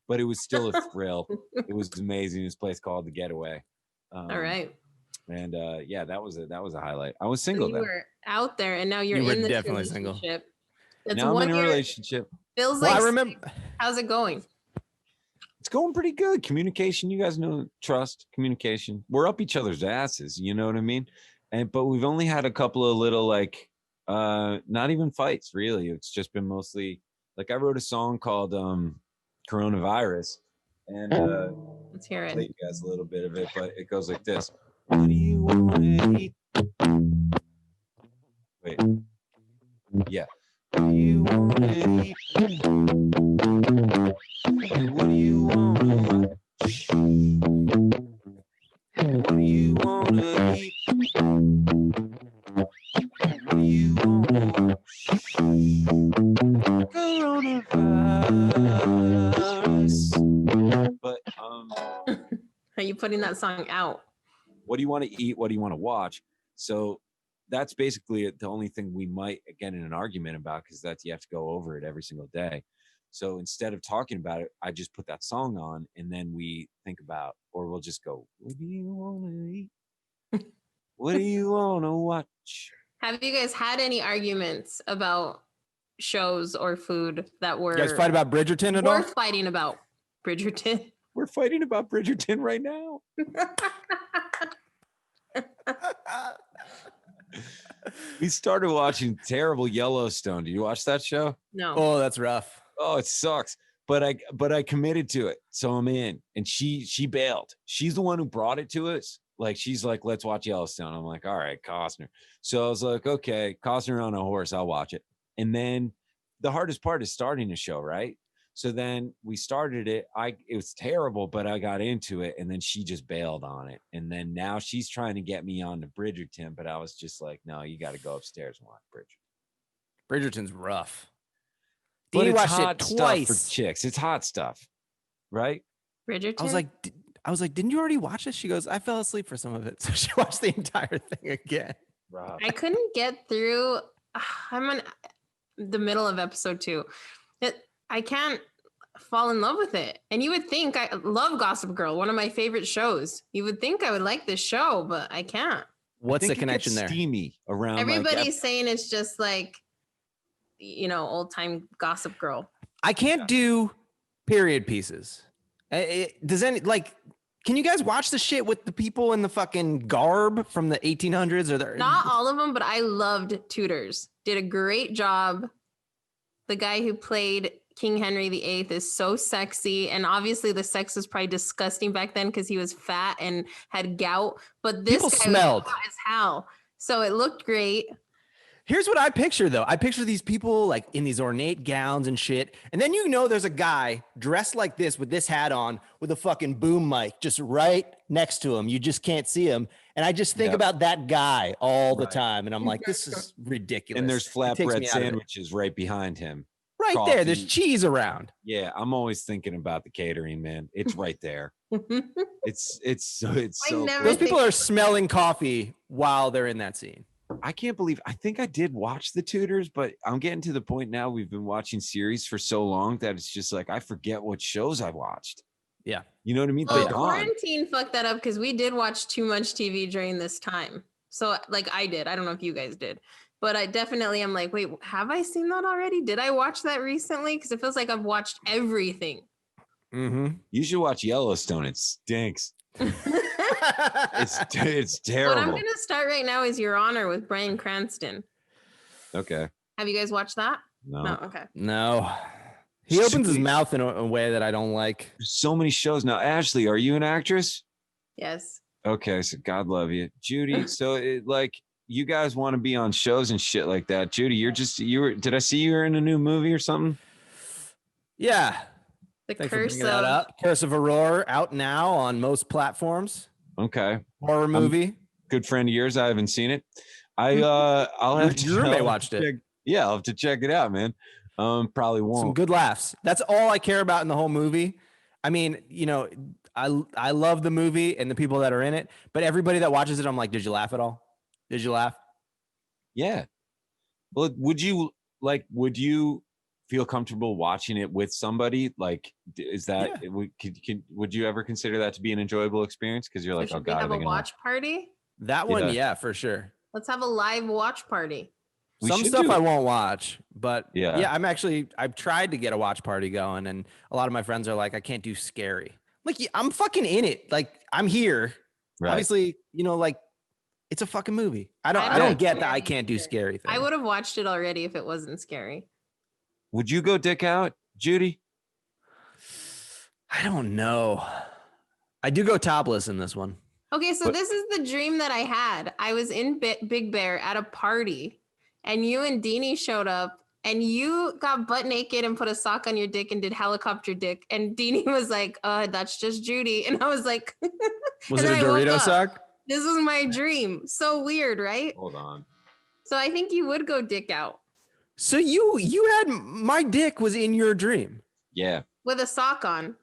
But it was still a thrill. It was amazing. This place called The Getaway. All right. And yeah, that was a highlight. I was single. So you were out there, and now you're in this definitely relationship. Single. That's now I'm in a relationship. Feels like. I remember. How's it going? It's going pretty good. Communication, you guys know, trust, communication. We're up each other's asses. You know what I mean? But we've only had a couple of little not even fights really. It's just been mostly like I wrote a song called Coronavirus, and let's hear it. I'll play you guys a little bit of it, but it goes like this. What do you want to eat? Wait. Yeah. What do you want to eat? But are you putting that song out? What do you want to eat? What do you want to watch? So that's basically the only thing we might get in an argument about, because that's, you have to go over it every single day. So instead of talking about it, I just put that song on, and then we think about, or we'll just go, what do you want to eat? What do you want to watch? Have you guys had any arguments about shows or food that were... You guys fight about Bridgerton at all? Worth fighting about Bridgerton. We're fighting about Bridgerton right now. We started watching terrible Yellowstone. Did you watch that show? No. Oh, that's rough. Oh, it sucks. But I committed to it, so I'm in. And she bailed. She's the one who brought it to us. Like, she's like, let's watch Yellowstone. I'm like, all right, Costner. So I was like, okay, Costner on a horse, I'll watch it. And then the hardest part is starting a show, right? So then we started it. It was terrible, but I got into it, and then she just bailed on it. And then now she's trying to get me on to Bridgerton, but I was just like, no, you got to go upstairs and watch Bridgerton. Bridgerton's rough. But Dee it's watched hot it stuff twice. for chicks. It's hot stuff, right? Bridgerton? I was like, didn't you already watch this? She goes, I fell asleep for some of it. So she watched the entire thing again. Rough. I couldn't get through. I'm on the middle of episode 2. I can't fall in love with it. And you would think, I love Gossip Girl, one of my favorite shows. You would think I would like this show, but I can't. What's the connection there? Steamy around. Everybody's saying it's just like, old time Gossip Girl. I can't do period pieces. Can you guys watch the shit with the people in the fucking garb from the 1800s? Not all of them, but I loved Tudors. Did a great job. The guy who played King Henry VIII is so sexy. And obviously the sex was probably disgusting back then because he was fat and had gout. But this people guy smelled was hot as hell. So it looked great. Here's what I picture, though. I picture these people like in these ornate gowns and shit. And then there's a guy dressed like this with this hat on with a fucking boom mic just right next to him. You just can't see him. And I just think about that guy all the time. And I'm like, this is ridiculous. And there's flatbread sandwiches right behind him. Right Coffee. there. There's cheese around. Yeah, I'm always thinking about the catering, man. It's right there. It's so those people are smelling coffee while they're in that scene. I can't believe, I think I did watch the Tudors, but I'm getting to the point now, we've been watching series for so long that it's just like I forget what shows I watched. Yeah. You know what I mean? Well, quarantine fucked that up because we did watch too much TV during this time. So like I did. I don't know if you guys did. But I'm like, wait, have I seen that already? Did I watch that recently? Because it feels like I've watched everything. Mm-hmm. You should watch Yellowstone. It stinks. It's terrible. What I'm going to start right now is Your Honor with Bryan Cranston. Okay. Have you guys watched that? No. Okay. No. He opens his mouth in a way that I don't like. There's so many shows now. Ashley, are you an actress? Yes. Okay, so God love you. Judy, so you guys want to be on shows and shit like that. Judy, did I see you were in a new movie or something? Yeah. Curse of Aurora out now on most platforms. Okay. Horror movie. Good friend of yours. I haven't seen it. I'll have to. Your roommate watched it. Yeah, I'll have to check it out, man. Probably won't. Some good laughs. That's all I care about in the whole movie. I mean, I love the movie and the people that are in it, but everybody that watches it, I'm like, did you laugh at all? Did you laugh? Yeah. Well, would you feel comfortable watching it with somebody? Like, is that would you ever consider that to be an enjoyable experience? Because you're like, oh God, have a watch party. That one, yeah, for sure. Let's have a live watch party. Some stuff I won't watch, but yeah, I've tried to get a watch party going, and a lot of my friends are like, I can't do scary. Like, I'm fucking in it. Like, I'm here. Right. Obviously, it's a fucking movie. I don't get that I can't do scary things. I would have watched it already if it wasn't scary. Would you go dick out, Judy? I don't know. I do go topless in this one. Okay, so this is the dream that I had. I was in Big Bear at a party, and you and Deanie showed up, and you got butt naked and put a sock on your dick and did helicopter dick. And Deanie was like, that's just Judy. And I was like... Was it a Dorito sock? This was my dream. So weird, right? Hold on. So I think you would go dick out. So you had my dick was in your dream. Yeah. With a sock on.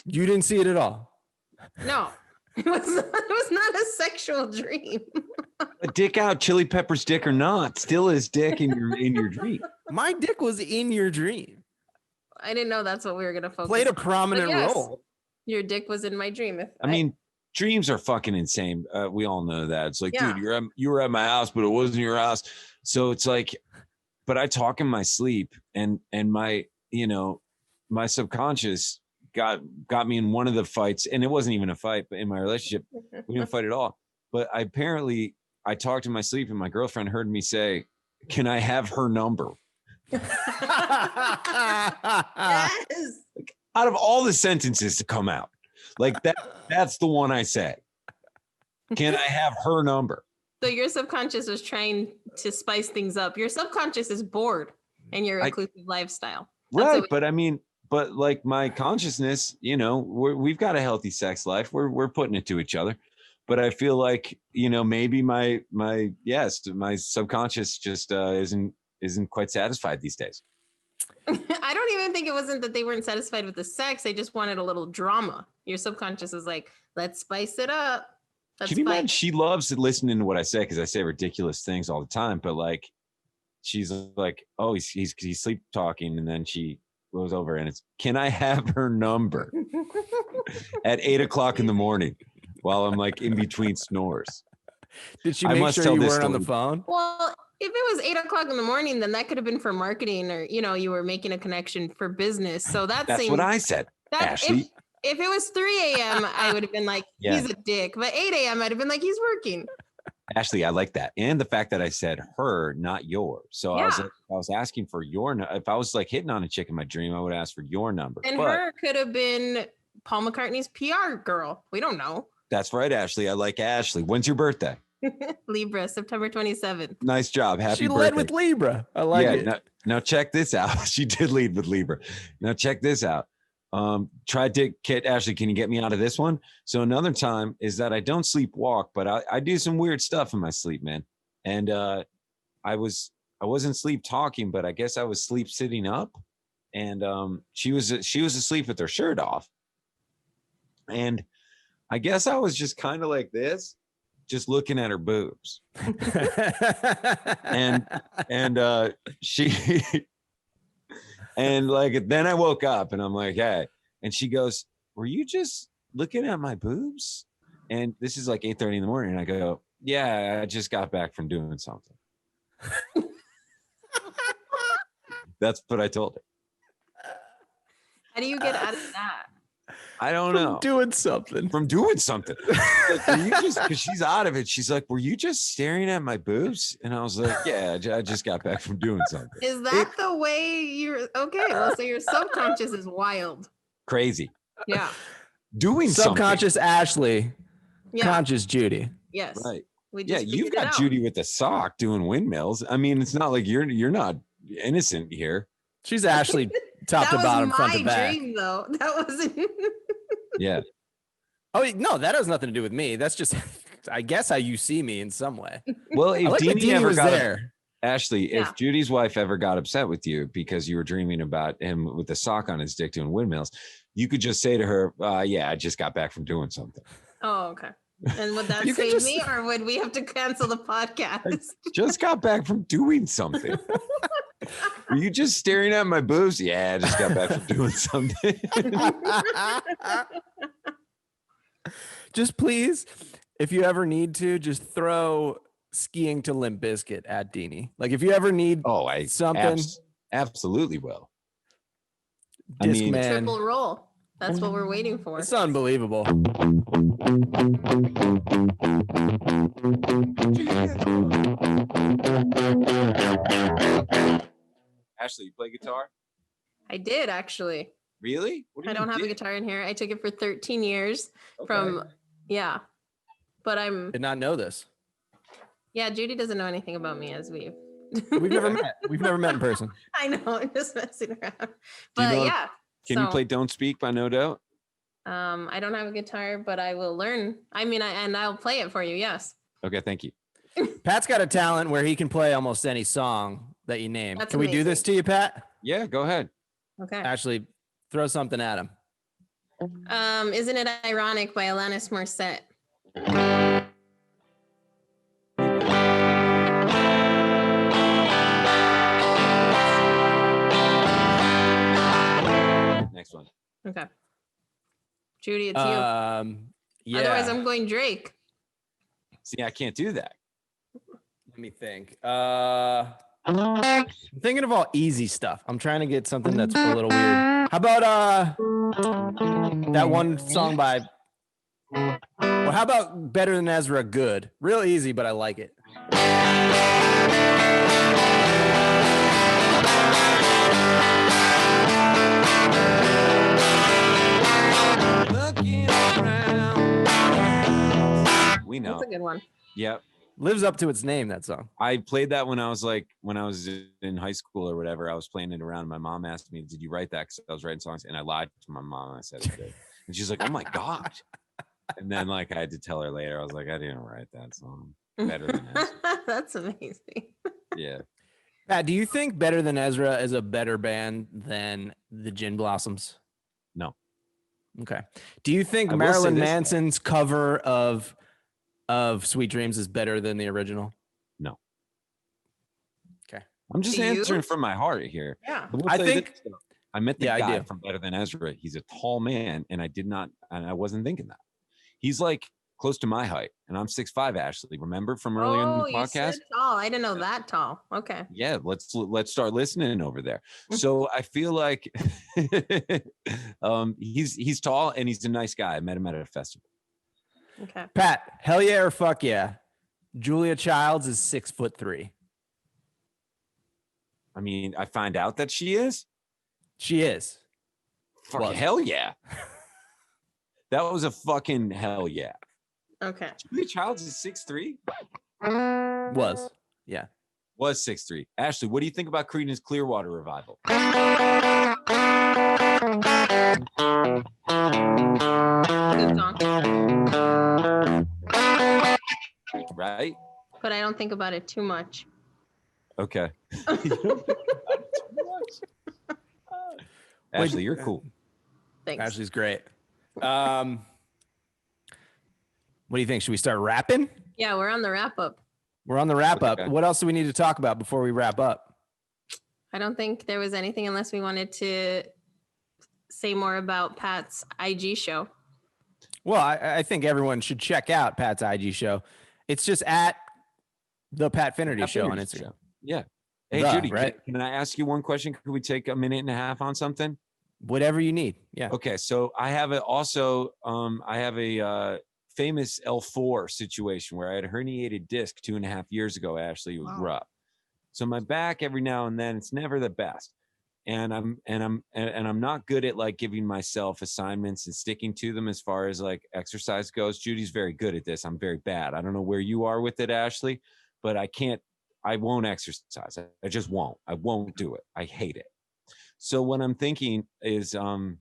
You didn't see it at all? No, it was not a sexual dream. A dick out, Chili Pepper's dick or not, still is dick in your dream. My dick was in your dream. I didn't know that's what we were going to focus on. Played a prominent role. Your dick was in my dream. I mean, dreams are fucking insane. We all know that. It's like, dude, you were at my house, but it wasn't your house. So it's like, but I talk in my sleep, and my, my subconscious got me in one of the fights, and it wasn't even a fight, but in my relationship, we didn't fight at all. But I talked in my sleep, and my girlfriend heard me say, "Can I have her number?" Yes. Out of all the sentences to come out, like that's the one I say. Can I have her number? So your subconscious was trying to spice things up. Your subconscious is bored in your reclusive lifestyle. Right. But like my consciousness, we've got a healthy sex life. We're putting it to each other. But I feel like, maybe my subconscious just isn't quite satisfied these days. I don't even think it wasn't that they weren't satisfied with the sex. They just wanted a little drama. Your subconscious is like, let's spice it up. Can you imagine? She loves listening to what I say because I say ridiculous things all the time. But like, she's like, oh, he's sleep talking, and then she goes over and it's, can I have her number at 8 o'clock in the morning while I'm like in between snores? Did she make sure you weren't on the phone? Well, if it was 8 o'clock in the morning, then that could have been for marketing, or you were making a connection for business. So that's what I said, Ashley. If it was 3 a.m., I would have been like, he's a dick. But 8 a.m., I'd have been like, he's working. Ashley, I like that. And the fact that I said her, not yours. So I was asking for your, if I was like hitting on a chick in my dream, I would ask for your number. And her could have been Paul McCartney's PR girl. We don't know. That's right, Ashley. I like Ashley. When's your birthday? Libra, September 27th. Nice job. Happy birthday. She led with Libra. I like it. Now check this out. She did lead with Libra. Now check this out. Tried to get Ashley, can you get me out of this one? So another time is that I don't sleepwalk, but I do some weird stuff in my sleep, man. And I wasn't sleep talking, but I guess I was sleep sitting up. And she was asleep with her shirt off. And I guess I was just kind of like this, just looking at her boobs. and she and like, then I woke up and I'm like, hey, and she goes, were you just looking at my boobs? And this is like 8:30 in the morning. And I go, yeah, I just got back from doing something. That's what I told her. How do you get out of that? I don't know. From doing something. Like, were you just, because she's out of it. She's like, were you just staring at my boobs? And I was like, yeah, I just got back from doing something. Is that the way you're okay? Well, so your subconscious is wild. Crazy. Yeah. Doing subconscious something. Ashley. Yeah. Conscious Judy. Yes. Right. You've got Judy with the sock doing windmills. I mean, it's not like you're not innocent here. She's Ashley top to bottom, front to back. That was my dream, though. That wasn't. Yeah. Oh no, that has nothing to do with me. That's just, I guess, how you see me in some way. Well, if Deanie ever got there, Ashley, yeah. If Judy's wife ever got upset with you because you were dreaming about him with the sock on his dick doing windmills, you could just say to her, "Yeah, I just got back from doing something." Oh, okay. And would that save me, or would we have to cancel the podcast? I just got back from doing something. Were you just staring at my boobs? Yeah, I just got back from doing something. Just please, if you ever need to, just throw skiing to Limp Bizkit at Deanie. Like if you ever need something. Absolutely will. Discman. Triple roll. That's what we're waiting for. It's unbelievable. Ashley, you play guitar? I did, actually. Really? I don't have a guitar in here. I took it for 13 years but did not know this. Yeah, Judy doesn't know anything about me we've never met. We've never met in person. I know, I'm just messing around. But Can you play Don't Speak by No Doubt? I don't have a guitar, but I will learn. I mean, and I'll play it for you. Yes. Okay, thank you. Pat's got a talent where he can play almost any song that you name. That's can we do this to you, Pat? Yeah, go ahead. Okay. Ashley, throw something at him. Isn't It Ironic by Alanis Morissette. Next one. Okay. Judy, it's you. Yeah. Otherwise, I'm going Drake. See, I can't do that. Let me think. I'm thinking of all easy stuff. I'm trying to get something that's a little weird. How about that one song by... Well, how about Better Than Ezra, Good? Real easy, but I like it. Looking around. We know. That's a good one. Yep. Lives up to its name, that song. I played that when I was in high school or whatever. I was playing it around. My mom asked me, "Did you write that?" Because I was writing songs, and I lied to my mom. I said I did, and she's like, "Oh my god!" And then I had to tell her later. I was like, "I didn't write that song." Better Than Ezra. That's amazing. Yeah. Pat, do you think Better Than Ezra is a better band than the Gin Blossoms? No. Okay. Do you think Marilyn Manson's cover of Sweet Dreams is better than the original? No. Okay. I'm just answering from my heart here. Yeah. I think I met the guy from Better Than Ezra. He's a tall man, and I wasn't thinking that. He's like close to my height, and I'm 6'5", Ashley. Remember from earlier in the podcast? You said tall. I didn't know that tall. Okay. Yeah, let's start listening over there. So I feel like he's tall and he's a nice guy. I met him at a festival. Okay. Pat, hell yeah or fuck yeah? Julia Childs is 6'3". I mean, I find out that she is. She is. Fuck hell yeah. That was a fucking hell yeah. Okay. Julia Childs is 6'3". Was 6'3". Ashley, what do you think about Creedence Clearwater Revival? Good song. Right? But I don't think about it too much. Okay. Ashley, you're cool. Thanks. Ashley's great. What do you think? Should we start rapping? Yeah, we're on the wrap up. We're on the wrap up. Okay. What else do we need to talk about before we wrap up? I don't think there was anything unless we wanted to say more about Pat's IG show. Well, I think everyone should check out Pat's IG show. It's just at the Pat Finnerty show on Instagram. Yeah. Hey, Judy, right? Can I ask you one question? Could we take a minute and a half on something? Whatever you need. Yeah. Okay. So I have a famous L4 situation where I had a herniated disc 2.5 years ago. Ashley, it was rough. So my back every now and then, it's never the best. And I'm not good at like giving myself assignments and sticking to them as far as like exercise goes. Judy's very good at this. I'm very bad. I don't know where you are with it, Ashley, but I won't exercise. I just won't. I won't do it. I hate it. So what I'm thinking is I want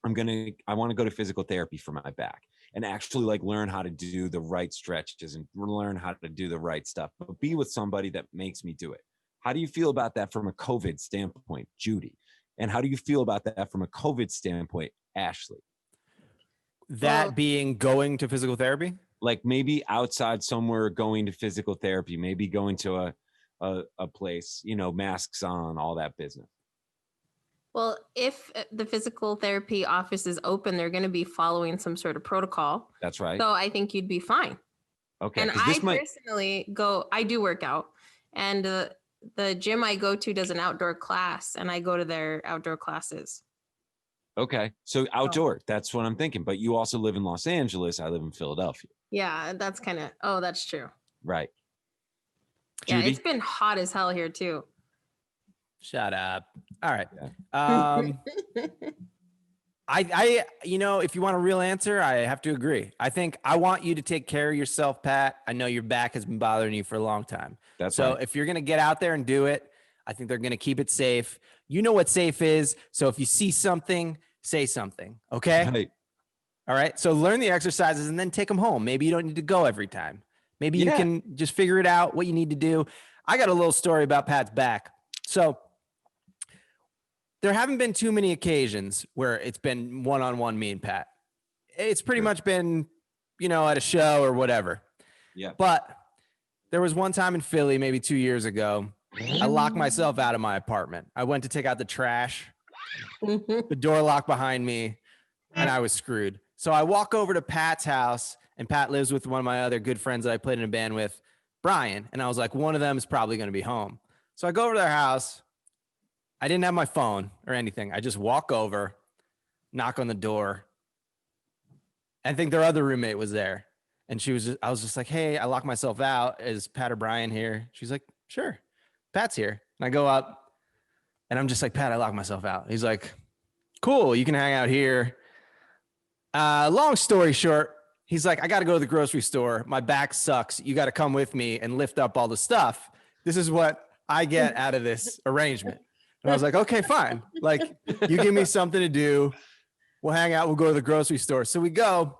to go to physical therapy for my back and actually like learn how to do the right stretches and learn how to do the right stuff, but be with somebody that makes me do it. How do you feel about that from a COVID standpoint, Judy? And how do you feel about that from a COVID standpoint, Ashley? That being going to physical therapy? Like maybe outside somewhere, going to physical therapy, maybe going to a place, masks on, all that business. Well, if the physical therapy office is open, they're going to be following some sort of protocol. That's right. So I think you'd be fine. Okay. And personally I do work out, and the gym I go to does an outdoor class, and I go to their outdoor classes. Okay. So outdoor, that's what I'm thinking. But you also live in Los Angeles. I live in Philadelphia. Yeah, that's that's true. Right. Yeah, Judy? it's been hot as hell here too. Shut up. All right. Yeah. If you want a real answer, I have to agree. I think I want you to take care of yourself, Pat. I know your back has been bothering you for a long time. So if you're going to get out there and do it, I think they're going to keep it safe. You know what safe is. So if you see something, say something. Okay. Right. All right. So learn the exercises and then take them home. Maybe you don't need to go every time. Maybe you can just figure it out, what you need to do. I got a little story about Pat's back. So there haven't been too many occasions where it's been one-on-one me and Pat. It's pretty much been, at a show or whatever. Yeah. But there was one time in Philly, maybe 2 years ago, I locked myself out of my apartment. I went to take out the trash. The door locked behind me, and I was screwed. So I walk over to Pat's house, and Pat lives with one of my other good friends that I played in a band with, Brian. And I was like, one of them is probably going to be home. So I go over to their house. I didn't have my phone or anything. I just walk over, knock on the door. I think their other roommate was there. And I was just like, hey, I locked myself out. Is Pat or Brian here? She's like, sure, Pat's here. And I go up and I'm just like, Pat, I locked myself out. He's like, cool, you can hang out here. Long story short, he's like, I got to go to the grocery store. My back sucks. You got to come with me and lift up all the stuff. This is what I get out of this arrangement. And I was like, okay, fine. Like, you give me something to do. We'll hang out. We'll go to the grocery store. So we go.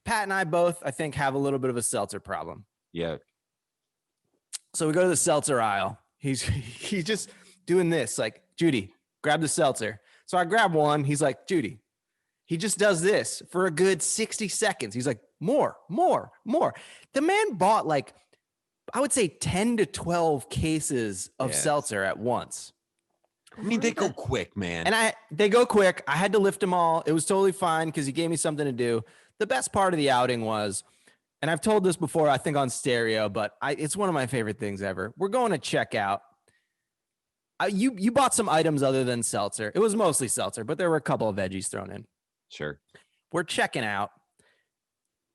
Pat and I both, I think, have a little bit of a seltzer problem. Yeah. So we go to the seltzer aisle. He's just doing this, like, Judy, grab the seltzer. So I grab one. He's like, Judy. He just does this for a good 60 seconds. He's like, more. The man bought, like, I would say 10 to 12 cases of seltzer at once. I mean, they go quick, man. And they go quick. I had to lift them all. It was totally fine because he gave me something to do. The best part of the outing was, and I've told this before, I think on stereo, but it's one of my favorite things ever. We're going to check out. You bought some items other than seltzer. It was mostly seltzer, but there were a couple of veggies thrown in. Sure. We're checking out.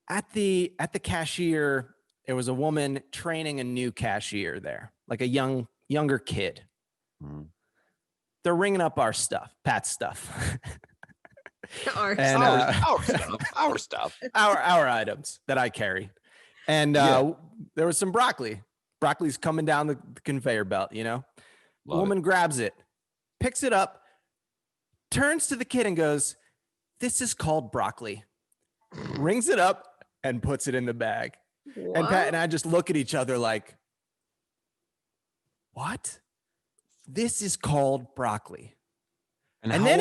At the cashier, there was a woman training a new cashier there, like a younger kid. Mm-hmm. They're ringing up our stuff, Pat's stuff. Our stuff. Our items that I carry. And there was some broccoli. Broccoli's coming down the conveyor belt, The woman grabs it, picks it up, turns to the kid and goes, this is called broccoli. Rings it up and puts it in the bag. What? And Pat and I just look at each other like, what? This is called broccoli. And then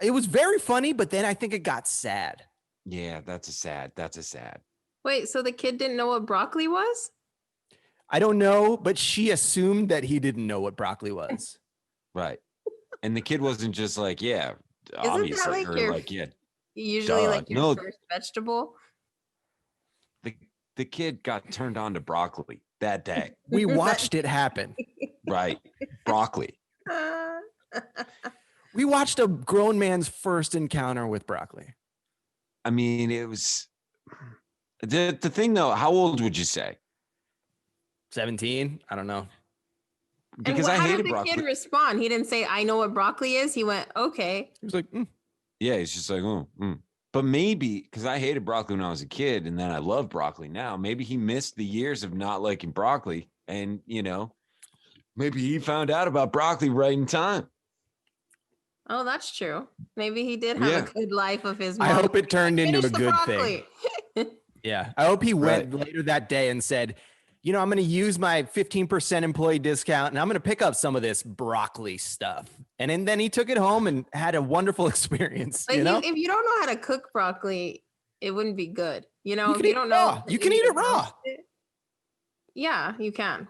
it was very funny, but then I think it got sad. Yeah, that's a sad. Wait, so the kid didn't know what broccoli was? I don't know, but she assumed that he didn't know what broccoli was. Right. And the kid wasn't just like, yeah, obviously. Isn't that like usually like your first vegetable? The kid got turned on to broccoli that day. We watched it happen. Right. Broccoli. We watched a grown man's first encounter with broccoli. I mean, it was the thing though. How old would you say? 17. I don't know. Because I hated broccoli. How did the kid respond? He didn't say, I know what broccoli is. He went, okay. He was like, Yeah, he's just like, But maybe because I hated broccoli when I was a kid and then I love broccoli now, maybe he missed the years of not liking broccoli. And, maybe he found out about broccoli right in time. Oh, that's true. Maybe he did have a good life of his mom. I hope it turned into a good thing. Yeah. I hope he went later that day and said, I'm going to use my 15% employee discount and I'm going to pick up some of this broccoli stuff. And then he took it home and had a wonderful experience. Like if you don't know how to cook broccoli, it wouldn't be good. If you don't know. You can eat it raw. Yeah, you can.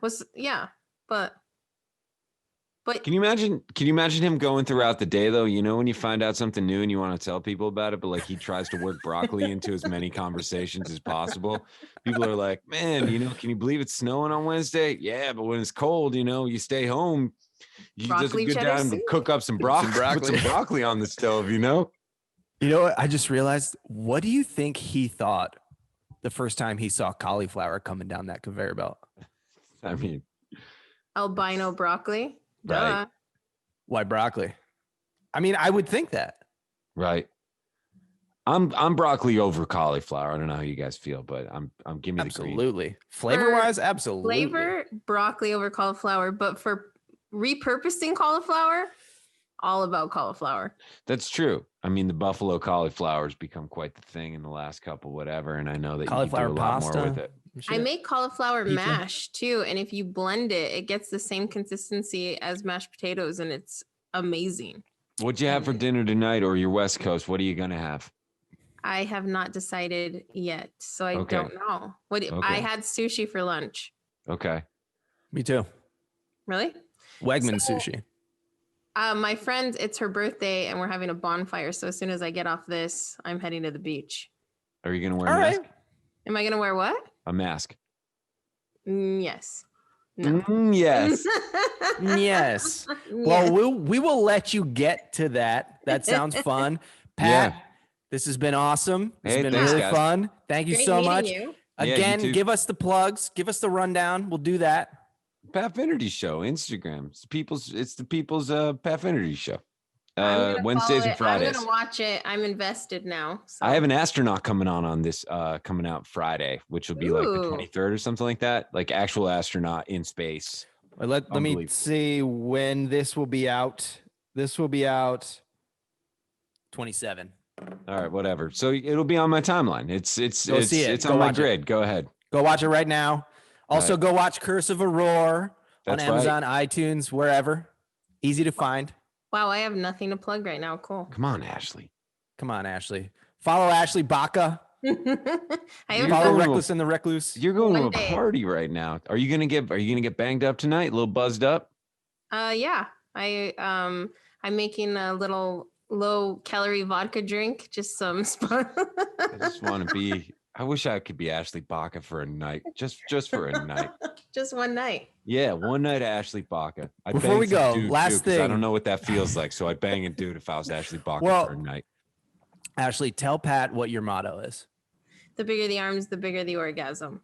But can you imagine him going throughout the day though? When you find out something new and you want to tell people about it, but like he tries to work broccoli into as many conversations as possible. People are like, man, can you believe it's snowing on Wednesday? Yeah, but when it's cold, you stay home. You just a good time to cook up some broccoli, put some broccoli on the stove, You know what? I just realized, what do you think he thought the first time he saw cauliflower coming down that conveyor belt? I mean, albino broccoli. Right. Why broccoli? I mean, I would think that. Right. I'm broccoli over cauliflower. I don't know how you guys feel, but I'm giving me the green. Absolutely. Flavor-wise, absolutely. Flavor, broccoli over cauliflower, but for repurposing cauliflower, all about cauliflower. That's true. I mean, the buffalo cauliflower has become quite the thing in the last couple, whatever. And I know that you can do a lot more with it. I make cauliflower mash too. And if you blend it, it gets the same consistency as mashed potatoes and it's amazing. What'd you have for dinner tonight, or your West Coast? What are you gonna have? I have not decided yet, so I don't know. I had sushi for lunch. Okay. Me too. Really? Wegman sushi. My friend, it's her birthday, and we're having a bonfire. So as soon as I get off this, I'm heading to the beach. Are you gonna wear a mask? Am I gonna wear what? A mask. Yes. No. Yes. Yes. Well, we will let you get to that. That sounds fun. Pat, this has been awesome. It's been really fun. Thank you so much. Again, give us the plugs. Give us the rundown. We'll do that. Pat Finnerty Show, Instagram. It's the people's Pat Finnerty Show. Wednesdays and Fridays. I'm gonna watch it. I'm invested now. So. I have an astronaut coming on this coming out Friday, which will be like the 23rd or something like that. Like actual astronaut in space. Let me see when this will be out. This will be out 27. All right, whatever. So it'll be on my timeline. It's on my grid. Go ahead. Go watch it right now. Also, go watch Curse of Aurora on Amazon, iTunes, wherever. Easy to find. Wow, I have nothing to plug right now. Cool. Come on, Ashley. Follow Ashley Baca. Follow Reckless and the Recluse. You're going to a party right now. Are you gonna get banged up tonight? A little buzzed up? Yeah. I'm making a little low calorie vodka drink. Just some fun. I just want to be. I wish I could be Ashley Baca for a night. Just for a night. Just one night. Yeah, one night Ashley Baca. Before we go, last thing. I don't know what that feels like, so I'd bang a dude if I was Ashley Baca for a night. Ashley, tell Pat what your motto is. The bigger the arms, the bigger the orgasm.